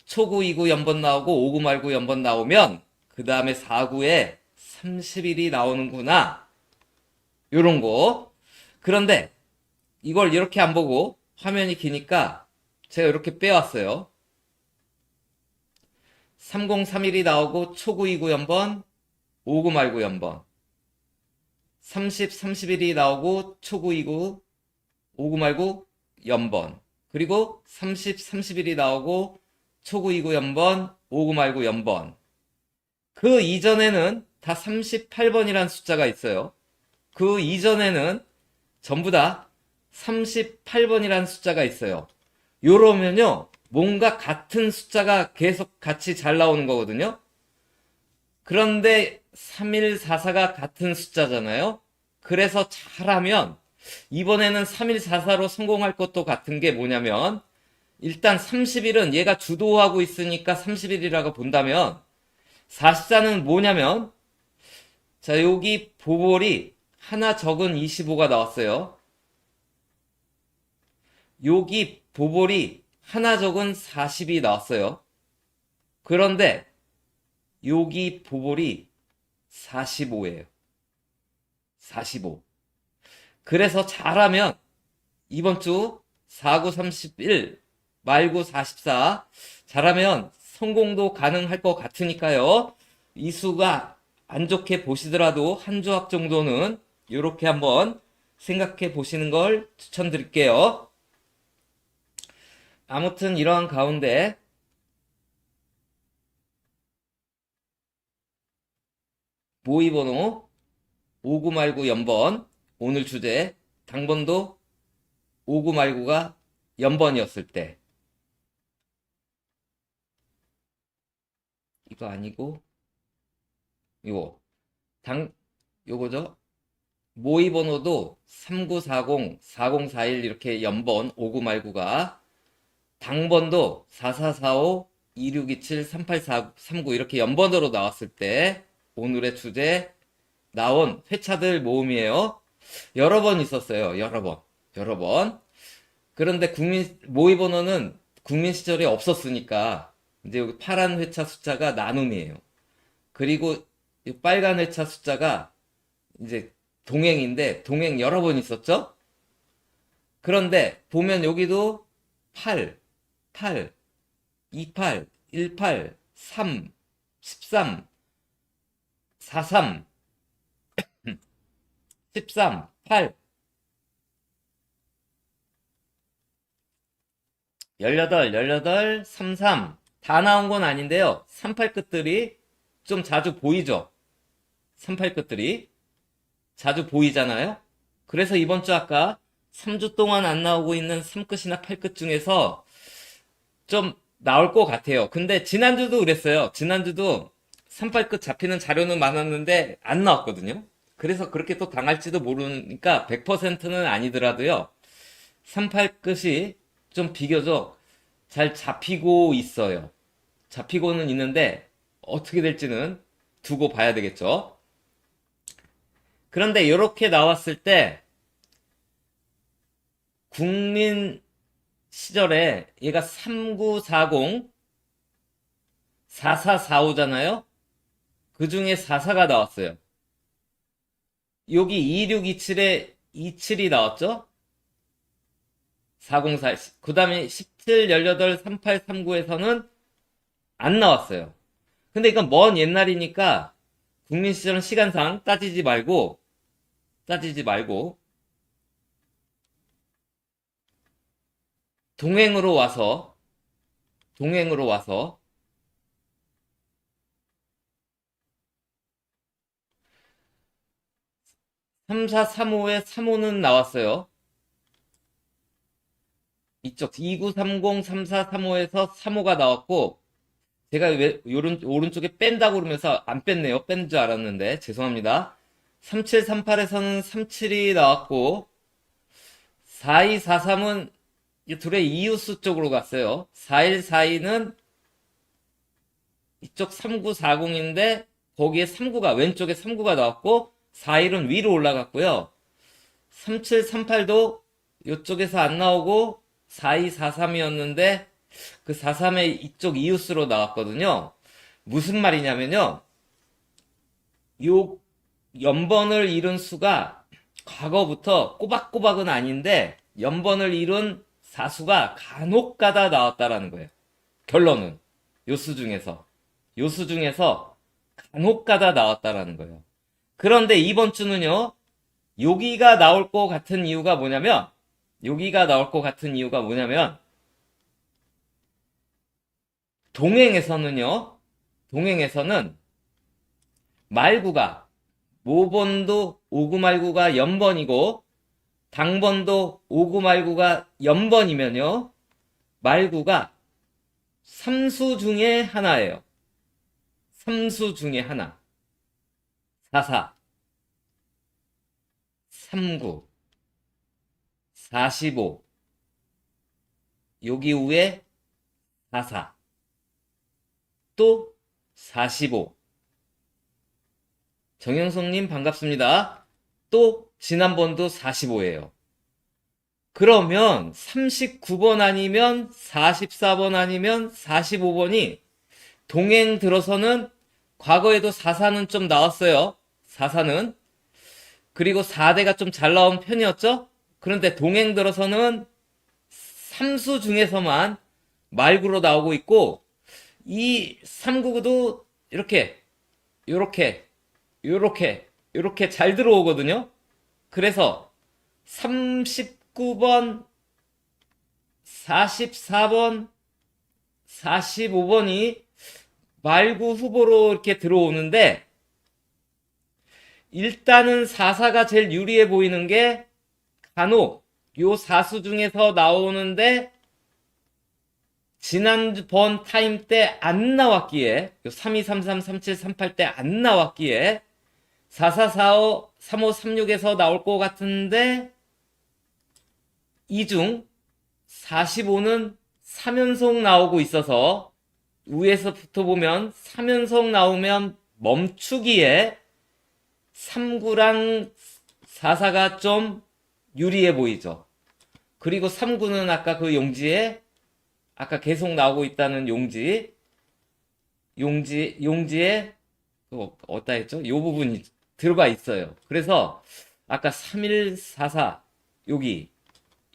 초구 2구 연번 나오고 5구 말구 연번 나오면 그 다음에 4구에 30일이 나오는구나. 요런 거. 그런데 이걸 이렇게 안 보고 화면이 기니까 제가 이렇게 빼왔어요. 3031이 나오고 초구 2구 연번 5구 말구 연번 30 31이 나오고 초구 2구 5구 말구 연번 그리고 30 31이 나오고 초구 2구 연번 5구 말구 연번 그 이전에는 다 38번이라는 숫자가 있어요. 그 이전에는 전부 다 38번이라는 숫자가 있어요. 요러면요 뭔가 같은 숫자가 계속 같이 잘 나오는 거거든요. 그런데 3144가 같은 숫자잖아요. 그래서 잘하면 이번에는 3144로 성공할 것도 같은 게 뭐냐면 일단 30일은 얘가 주도하고 있으니까 30일이라고 본다면 44는 뭐냐면, 자, 여기 보볼이 하나 적은 25가 나왔어요. 여기 보볼이 하나 적은 40이 나왔어요. 그런데 여기 보볼이 45예요. 45. 그래서 잘하면 이번 주 49, 31, 말구 44 잘하면 성공도 가능할 것 같으니까요. 이 수가 안 좋게 보시더라도 한 조합 정도는 이렇게 한번 생각해 보시는 걸 추천드릴게요. 아무튼 이러한 가운데 모의번호 59말구 연번, 오늘 주제 당번도 59말구가 연번이었을 때, 이거 아니고 이거 요거죠. 모의번호도 3940, 4041 이렇게 연번 59말구가, 당번도 4445, 2627, 3839 이렇게 연번으로 나왔을 때 오늘의 주제 나온 회차들 모음이에요. 여러 번 있었어요. 여러 번. 그런데 모의번호는 국민 시절에 없었으니까 이제 여기 파란 회차 숫자가 나눔이에요. 그리고 이 빨간 회차 숫자가 이제 동행인데 동행 여러 번 있었죠? 그런데 보면 여기도 8, 8, 28, 18, 3, 13, 43, 13, 8, 18, 33. 다 나온 건 아닌데요. 38 끝들이 좀 자주 보이죠? 38 끝들이 자주 보이잖아요? 그래서 이번 주 아까 3주 동안 안 나오고 있는 3끝이나 8끝 중에서 좀 나올 것 같아요. 근데 지난주도 그랬어요. 지난주도 38끝 잡히는 자료는 많았는데 안 나왔거든요. 그래서 그렇게 또 당할지도 모르니까 100%는 아니더라도요. 38끝이 좀 비교적 잘 잡히고 있어요. 잡히고는 있는데 어떻게 될지는 두고 봐야 되겠죠. 그런데 이렇게 나왔을 때 국민 시절에 얘가 3940, 4445잖아요. 그 중에 44가 나왔어요. 여기 2627에 27이 나왔죠? 404. 그 다음에 17, 18, 38, 39에서는 안 나왔어요. 근데 이건 먼 옛날이니까 국민 시절은 시간상 따지지 말고 동행으로 와서 3435에 35는 나왔어요. 이쪽 2930, 3435에서 35가 나왔고, 제가 왜 오른쪽에 뺀다고 그러면서 안 뺐네요. 뺀 줄 알았는데 죄송합니다. 3738에서는 37이 나왔고, 4243은 이 둘의 이웃수 쪽으로 갔어요. 4142는 이쪽 3940인데 거기에 39가 왼쪽에 39가 나왔고 41은 위로 올라갔고요. 3738도 이쪽에서 안 나오고 4243이었는데 그 43의 이쪽 이웃으로 나왔거든요. 무슨 말이냐면요. 요 연번을 이룬 수가 과거부터 꼬박꼬박은 아닌데 연번을 이룬 사수가 간혹가다 나왔다라는 거예요. 결론은 요 수 중에서 간혹가다 나왔다라는 거예요. 그런데 이번 주는요. 여기가 나올 것 같은 이유가 뭐냐면 동행에서는 말구가 모번도 오구말구가 연번이고 당번도 오구말구가 연번이면요. 말구가 3수 중에 하나예요. 3수 중에 하나. 44, 39, 45. 여기 위에 44. 또 45. 정영석님 반갑습니다. 또 지난번도 45예요. 그러면 39번 아니면 44번 아니면 45번이 동행 들어서는 과거에도 44는 좀 나왔어요. 44는. 그리고 4대가 좀 잘 나온 편이었죠? 그런데 동행 들어서는 3수 중에서만 말구로 나오고 있고 이 399도 이렇게 요렇게 요렇게 요렇게 잘 들어오거든요. 그래서 39번, 44번, 45번이 말구 후보로 이렇게 들어오는데 일단은 44가 제일 유리해 보이는 게 간혹 요 4수 중에서 나오는데 지난번 타임 때 안 나왔기에 요 3233, 3738 때 안 나왔기에 4445, 3536에서 나올 것 같은데 이 중 45는 3연속 나오고 있어서 위에서부터 보면 3연속 나오면 멈추기에 39랑 44가 좀 유리해 보이죠. 그리고 39는 아까 그 용지에 아까 계속 나오고 있다는 용지에 어디다 했죠? 요 부분이 들어가 있어요. 그래서 아까 3144 여기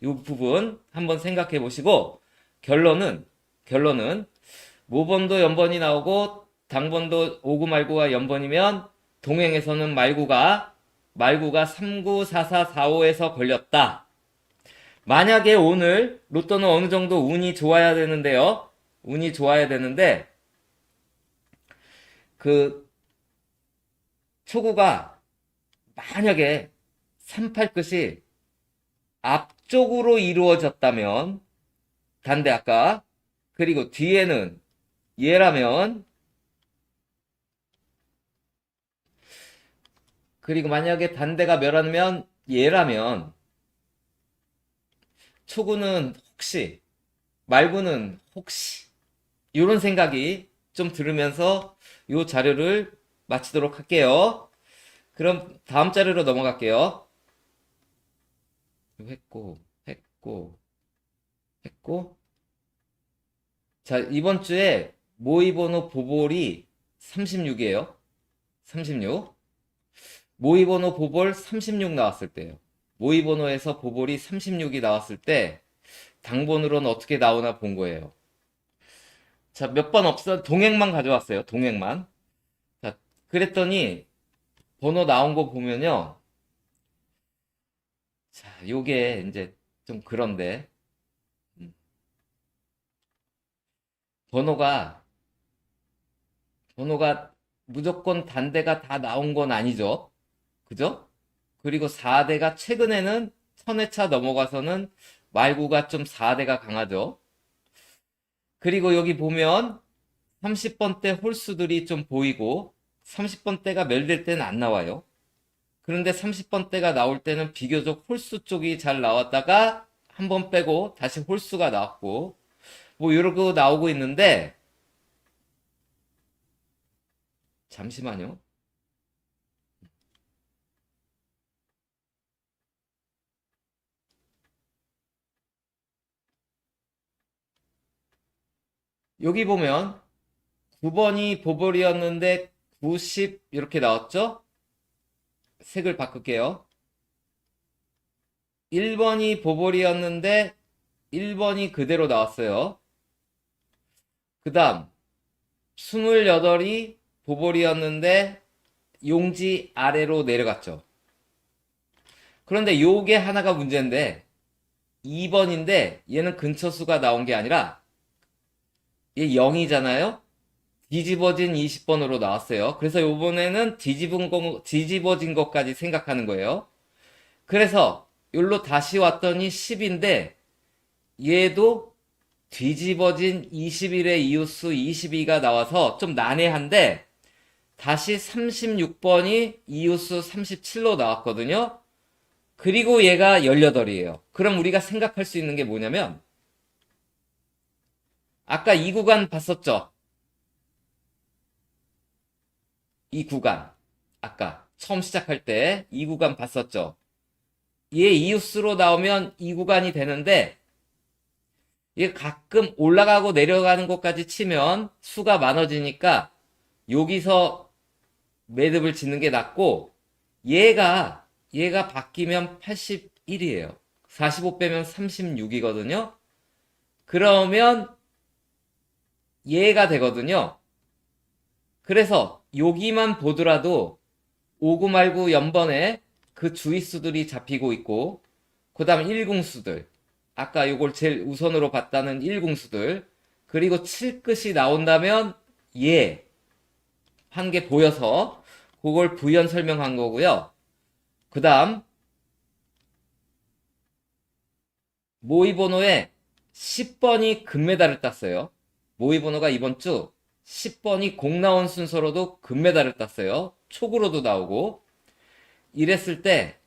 요 부분 한번 생각해 보시고 결론은 모번도 연번이 나오고 당번도 오구 말구가 연번이면 동행에서는 말구가 394445에서 걸렸다. 만약에 오늘 로또는 어느 정도 운이 좋아야 되는데요. 운이 좋아야 되는데 그 초구가 만약에 38끝이 앞쪽으로 이루어졌다면 단대 아까 그리고 뒤에는 얘라면 그리고 만약에 단대가 멸하면 얘라면 초구는 혹시 말구는 혹시 이런 생각이 좀 들으면서 이 자료를 마치도록 할게요. 그럼 다음 자료로 넘어갈게요. 했고 자, 이번 주에 모의번호 보볼이 36이에요. 36. 모의번호 보볼 36 나왔을 때요. 모의번호에서 보볼이 36이 나왔을 때 당번으로는 어떻게 나오나 본 거예요. 자, 몇 번 없어? 동행만 가져왔어요. 동행만. 자, 그랬더니 번호 나온 거 보면요. 자, 요게 이제 좀 그런데 음, 번호가 무조건 단대가 다 나온 건 아니죠. 그죠? 그리고 4대가 최근에는 1000회차 넘어가서는 말구가 좀 4대가 강하죠. 그리고 여기 보면 30번대 홀수들이 좀 보이고 30번대가 멸될 때는 안 나와요. 그런데 30번대가 나올 때는 비교적 홀수 쪽이 잘 나왔다가 한 번 빼고 다시 홀수가 나왔고 뭐 이러고 나오고 있는데 잠시만요. 여기 보면 9번이 보볼이었는데 90 이렇게 나왔죠? 색을 바꿀게요. 1번이 보볼이었는데 1번이 그대로 나왔어요. 그 다음 28이 보볼이었는데 용지 아래로 내려갔죠. 그런데 요게 하나가 문제인데 2번인데 얘는 근처 수가 나온 게 아니라 얘 0이잖아요. 뒤집어진 20번으로 나왔어요. 그래서 요번에는 뒤집어진 것까지 생각하는 거예요. 그래서 여기로 다시 왔더니 10인데 얘도 뒤집어진 21의 이웃수 22가 나와서 좀 난해한데 다시 36번이 이웃수 37로 나왔거든요. 그리고 얘가 18이에요. 그럼 우리가 생각할 수 있는 게 뭐냐면 아까 이 구간 봤었죠? 이 구간. 아까 처음 시작할 때 이 구간 봤었죠. 얘 이웃수로 나오면 이 구간이 되는데 얘 가끔 올라가고 내려가는 것까지 치면 수가 많아지니까 여기서 매듭을 짓는 게 낫고 얘가 바뀌면 81이에요. 45 빼면 36이거든요. 그러면 얘가 되거든요. 그래서 여기만 보더라도 5구 말구 연번에 그 주의수들이 잡히고 있고 그 다음 1궁수들 아까 요걸 제일 우선으로 봤다는 1궁수들 그리고 7끝이 나온다면 얘 한 개 보여서 그걸 부연 설명한 거고요. 그 다음 모의번호에 10번이 금메달을 땄어요. 모의번호가 이번 주 10번이 공 나온 순서로도 금메달을 땄어요. 촉으로도 나오고 이랬을 때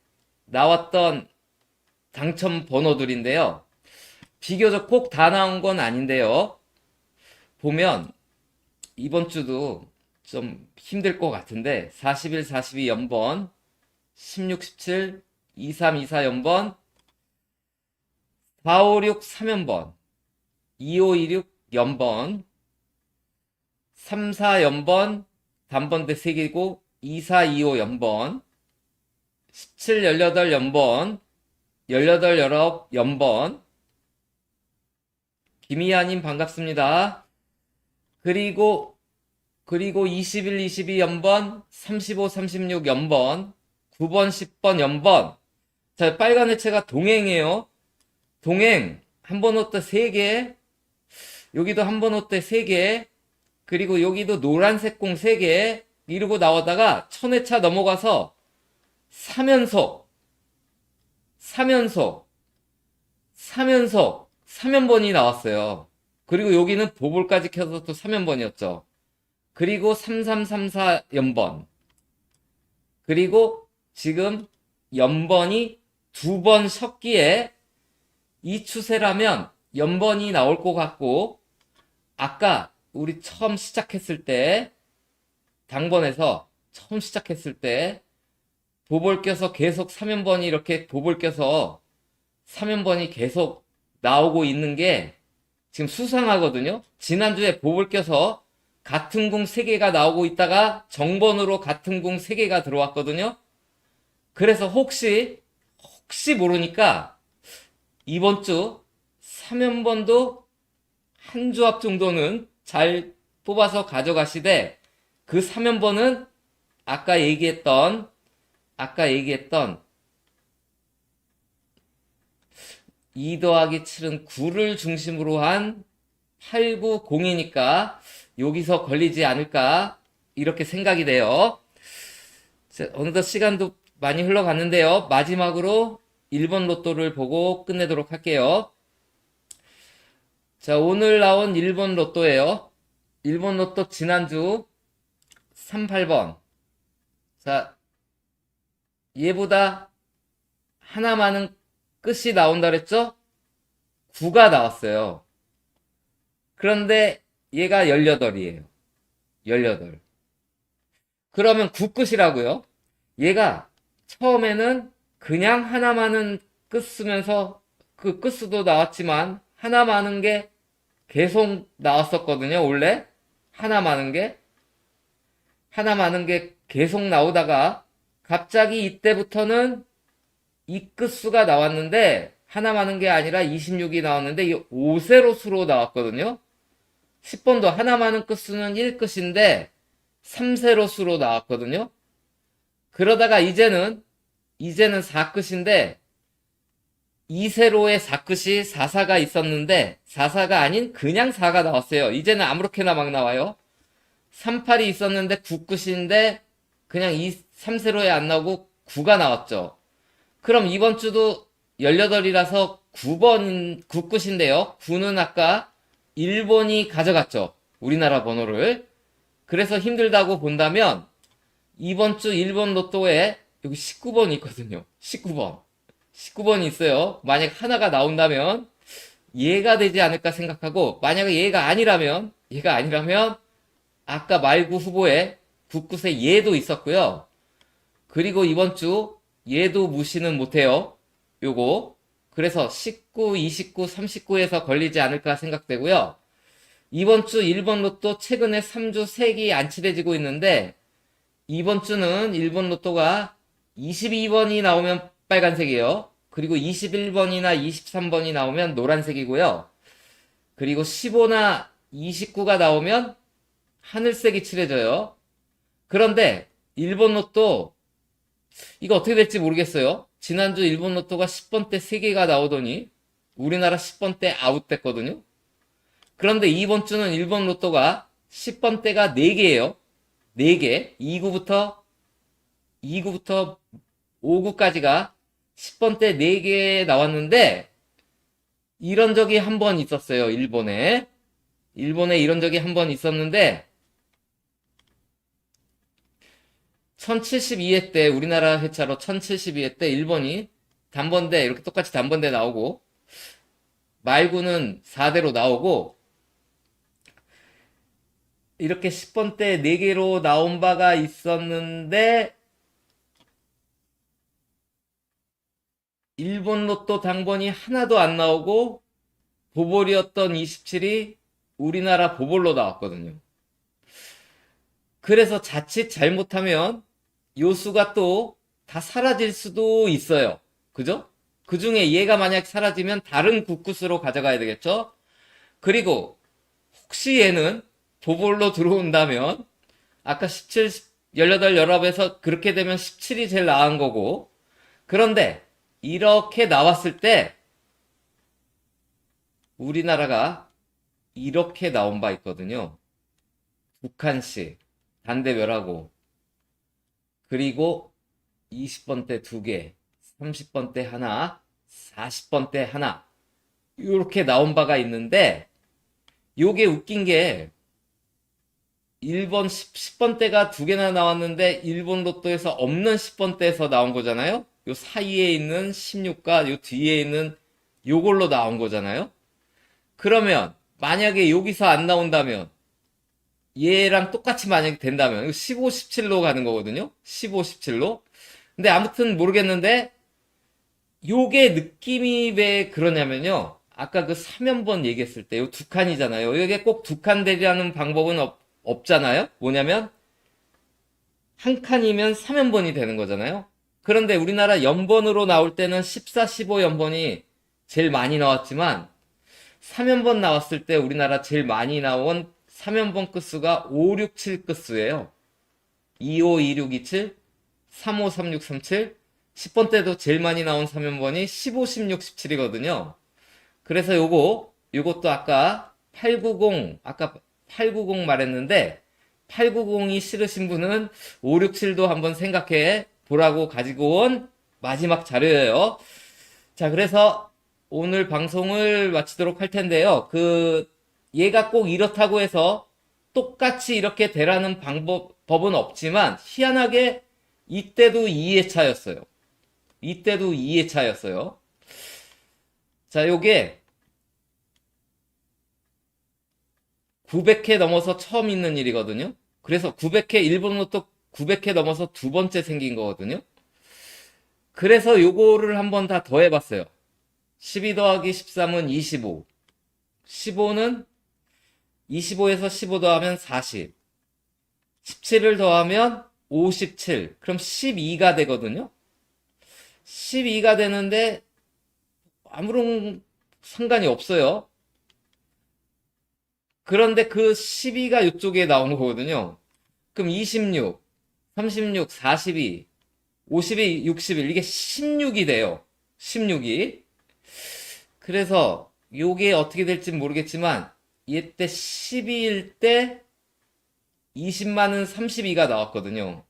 나왔던 당첨 번호들인데요. 비교적 꼭 다 나온 건 아닌데요. 보면 이번 주도 좀 힘들 것 같은데 41, 42 연번 16, 17, 23, 24 연번 456 3연번 2526 연번 34 연번 단번대 3개고 2425 연번 17 18 연번 18 19 연번 김희아님 반갑습니다. 그리고 21 22 연번 35 36 연번 9번 10번 연번 자 빨간 해체가 동행이에요. 동행 한 번 올 때 3개 여기도 한 번 올 때 3개 그리고 여기도 노란색 공 3개 이러고 나오다가 1000회차 넘어가서 3연속 3연번이 나왔어요. 그리고 여기는 보볼까지 켜서 또 3연번이었죠. 그리고 3334 연번 그리고 지금 연번이 2번 섞기에 이 추세라면 연번이 나올 것 같고 아까 우리 처음 시작했을 때 당번에서 처음 시작했을 때 보볼 껴서 계속 3연번이 이렇게 보볼 껴서 3연번이 계속 나오고 있는 게 지금 수상하거든요. 지난주에 보볼 껴서 같은 궁 3개가 나오고 있다가 정번으로 같은 궁 3개가 들어왔거든요. 그래서 혹시 모르니까 이번 주 3연번도 한 조합 정도는 잘 뽑아서 가져가시되 그 3연번은 아까 얘기했던 2 더하기 7은 9를 중심으로 한 8, 9, 0이니까 여기서 걸리지 않을까 이렇게 생각이 돼요. 자, 어느덧 시간도 많이 흘러갔는데요. 마지막으로 1번 로또를 보고 끝내도록 할게요. 자, 오늘 나온 1번 로또예요. 1번 로또 지난주 38번. 자, 얘보다 하나 많은 끝이 나온다 그랬죠? 9가 나왔어요. 그런데 얘가 18이에요. 18. 그러면 9끝이라고요? 얘가 처음에는 그냥 하나 많은 끝 쓰면서 그 끝수도 나왔지만 하나 많은 게 계속 나왔었거든요. 원래 하나 많은 게 계속 나오다가 갑자기 이때부터는 이 끝수가 나왔는데 하나 많은 게 아니라 26이 나왔는데 이 5세로 수로 나왔거든요. 10번도 하나 많은 끝수는 1끝인데 3세로 수로 나왔거든요. 그러다가 이제는 4끝인데 2세로의 4끝이 4사가 있었는데 4사가 아닌 그냥 4가 나왔어요. 이제는 아무렇게나 막 나와요. 38이 있었는데 9끝인데 그냥 3세로에 안 나오고 9가 나왔죠. 그럼 이번 주도 18이라서 9끝인데요. 9는 아까 일본이 가져갔죠. 우리나라 번호를. 그래서 힘들다고 본다면 이번 주 일본 로또에 여기 19번이 있거든요. 19번이 있어요. 만약 하나가 나온다면 얘가 되지 않을까 생각하고 만약에 얘가 아니라면 아까 말구 후보에 9끝에 얘도 있었고요. 그리고 이번 주 얘도 무시는 못해요. 요거. 그래서 19, 29, 39에서 걸리지 않을까 생각되고요. 이번 주 1번 로또 최근에 3주 색이 안 칠해지고 있는데 이번 주는 1번 로또가 22번이 나오면 빨간색이에요. 그리고 21번이나 23번이 나오면 노란색이고요. 그리고 15나 29가 나오면 하늘색이 칠해져요. 그런데 일본 로또 이거 어떻게 될지 모르겠어요. 지난주 일본 로또가 10번대 3개가 나오더니 우리나라 10번대 아웃됐거든요. 그런데 이번 주는 일본 로또가 10번대가 4개예요. 4개. 2구부터 5구까지가 10번대 4개 나왔는데 이런 적이 한 번 있었어요. 일본에 이런 적이 한 번 있었는데 1072회 때 우리나라 회차로 1072회 때 일본이 단번대 이렇게 똑같이 단번대 나오고 말구는 4대로 나오고 이렇게 10번대 4개로 나온 바가 있었는데 일본 로또 당번이 하나도 안 나오고 보볼이었던 27이 우리나라 보볼로 나왔거든요. 그래서 자칫 잘못하면 요수가 또 다 사라질 수도 있어요. 그죠? 그 중에 얘가 만약 사라지면 다른 국구수로 가져가야 되겠죠? 그리고 혹시 얘는 보볼로 들어온다면 아까 17, 18, 19에서 그렇게 되면 17이 제일 나은 거고 그런데 이렇게 나왔을 때 우리나라가 이렇게 나온 바 있거든요. 두 칸씩 단대별하고 그리고 20번대 2개 30번대 하나 40번대 하나 이렇게 나온 바가 있는데 요게 웃긴 게 1번 10번대가 2개나 나왔는데 일본 로또에서 없는 10번대에서 나온 거잖아요. 요 사이에 있는 16과 요 뒤에 있는 요걸로 나온 거잖아요. 그러면 만약에 여기서 안 나온다면 얘랑 똑같이 만약에 된다면 15, 17로 가는 거거든요. 15, 17로. 근데 아무튼 모르겠는데 요게 느낌이 왜 그러냐면요. 아까 그 3연번 얘기했을 때 요 두 칸이잖아요. 이게 꼭 두 칸 되려는 방법은 없잖아요. 뭐냐면 한 칸이면 3연번이 되는 거잖아요. 그런데 우리나라 연번으로 나올 때는 14, 15 연번이 제일 많이 나왔지만 3연번 나왔을 때 우리나라 제일 많이 나온 3연번 끝수가 5, 6, 7 끝수예요. 25, 26, 27, 35, 36, 37, 10번 때도 제일 많이 나온 3연번이 15, 16, 17이거든요. 그래서 요것도 아까 890 말했는데 890이 싫으신 분은 5, 6, 7도 한번 생각해 보라고 가지고 온 마지막 자료예요. 자, 그래서 오늘 방송을 마치도록 할 텐데요. 얘가 꼭 이렇다고 해서 똑같이 이렇게 되라는 법은 없지만, 희한하게 이때도 2회 차였어요. 이때도 2회 차였어요. 자, 요게 900회 넘어서 처음 있는 일이거든요. 그래서 900회, 일본 로또 900회 넘어서 두 번째 생긴 거거든요. 그래서 요거를 한번 다 더해봤어요. 12 더하기 13은 25. 15는 25에서 15 더하면 40. 17을 더하면 57. 그럼 12가 되거든요. 12가 되는데 아무런 상관이 없어요. 그런데 그 12가 이쪽에 나오는 거거든요. 그럼 26, 36, 42, 52, 61 이게 16이 돼요. 16이. 그래서 요게 어떻게 될지 모르겠지만 얘때 12일 때 20만은 32가 나왔거든요.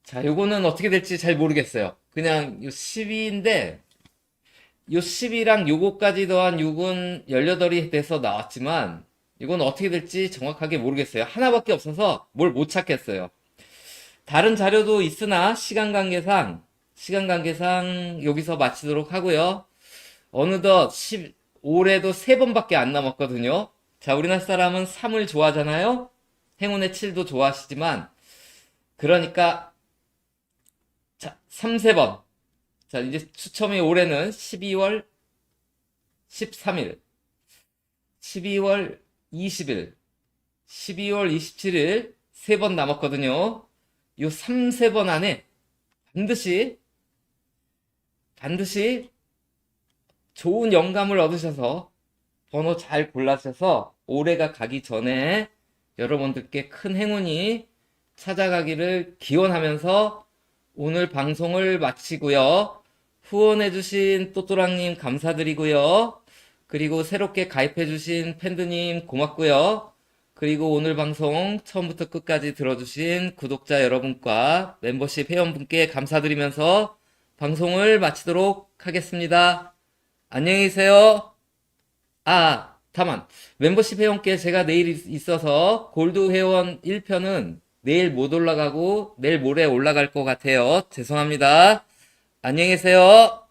자, 요거는 어떻게 될지 잘 모르겠어요. 그냥 요 12인데 요 10이랑 요거까지 더한 6은 18이 돼서 나왔지만 이건 어떻게 될지 정확하게 모르겠어요. 하나밖에 없어서 뭘 못 찾겠어요. 다른 자료도 있으나 시간 관계상 여기서 마치도록 하고요. 어느덧 올해도 3번밖에 안 남았거든요. 자, 우리나라 사람은 3을 좋아하잖아요. 행운의 7도 좋아하시지만 그러니까 3세번. 자, 이제 추첨이 올해는 12월 13일, 12월 20일, 12월 27일 3번 남았거든요. 요 3세번 안에 반드시 좋은 영감을 얻으셔서 번호 잘 골라셔서 올해가 가기 전에 여러분들께 큰 행운이 찾아가기를 기원하면서 오늘 방송을 마치고요. 후원해주신 또또랑님 감사드리고요. 그리고 새롭게 가입해주신 팬드님 고맙고요. 그리고 오늘 방송 처음부터 끝까지 들어주신 구독자 여러분과 멤버십 회원분께 감사드리면서 방송을 마치도록 하겠습니다. 안녕히 계세요. 다만 멤버십 회원께 제가 내일 있어서 골드 회원 1편은 내일 못 올라가고 내일 모레 올라갈 것 같아요. 죄송합니다. 안녕히 계세요.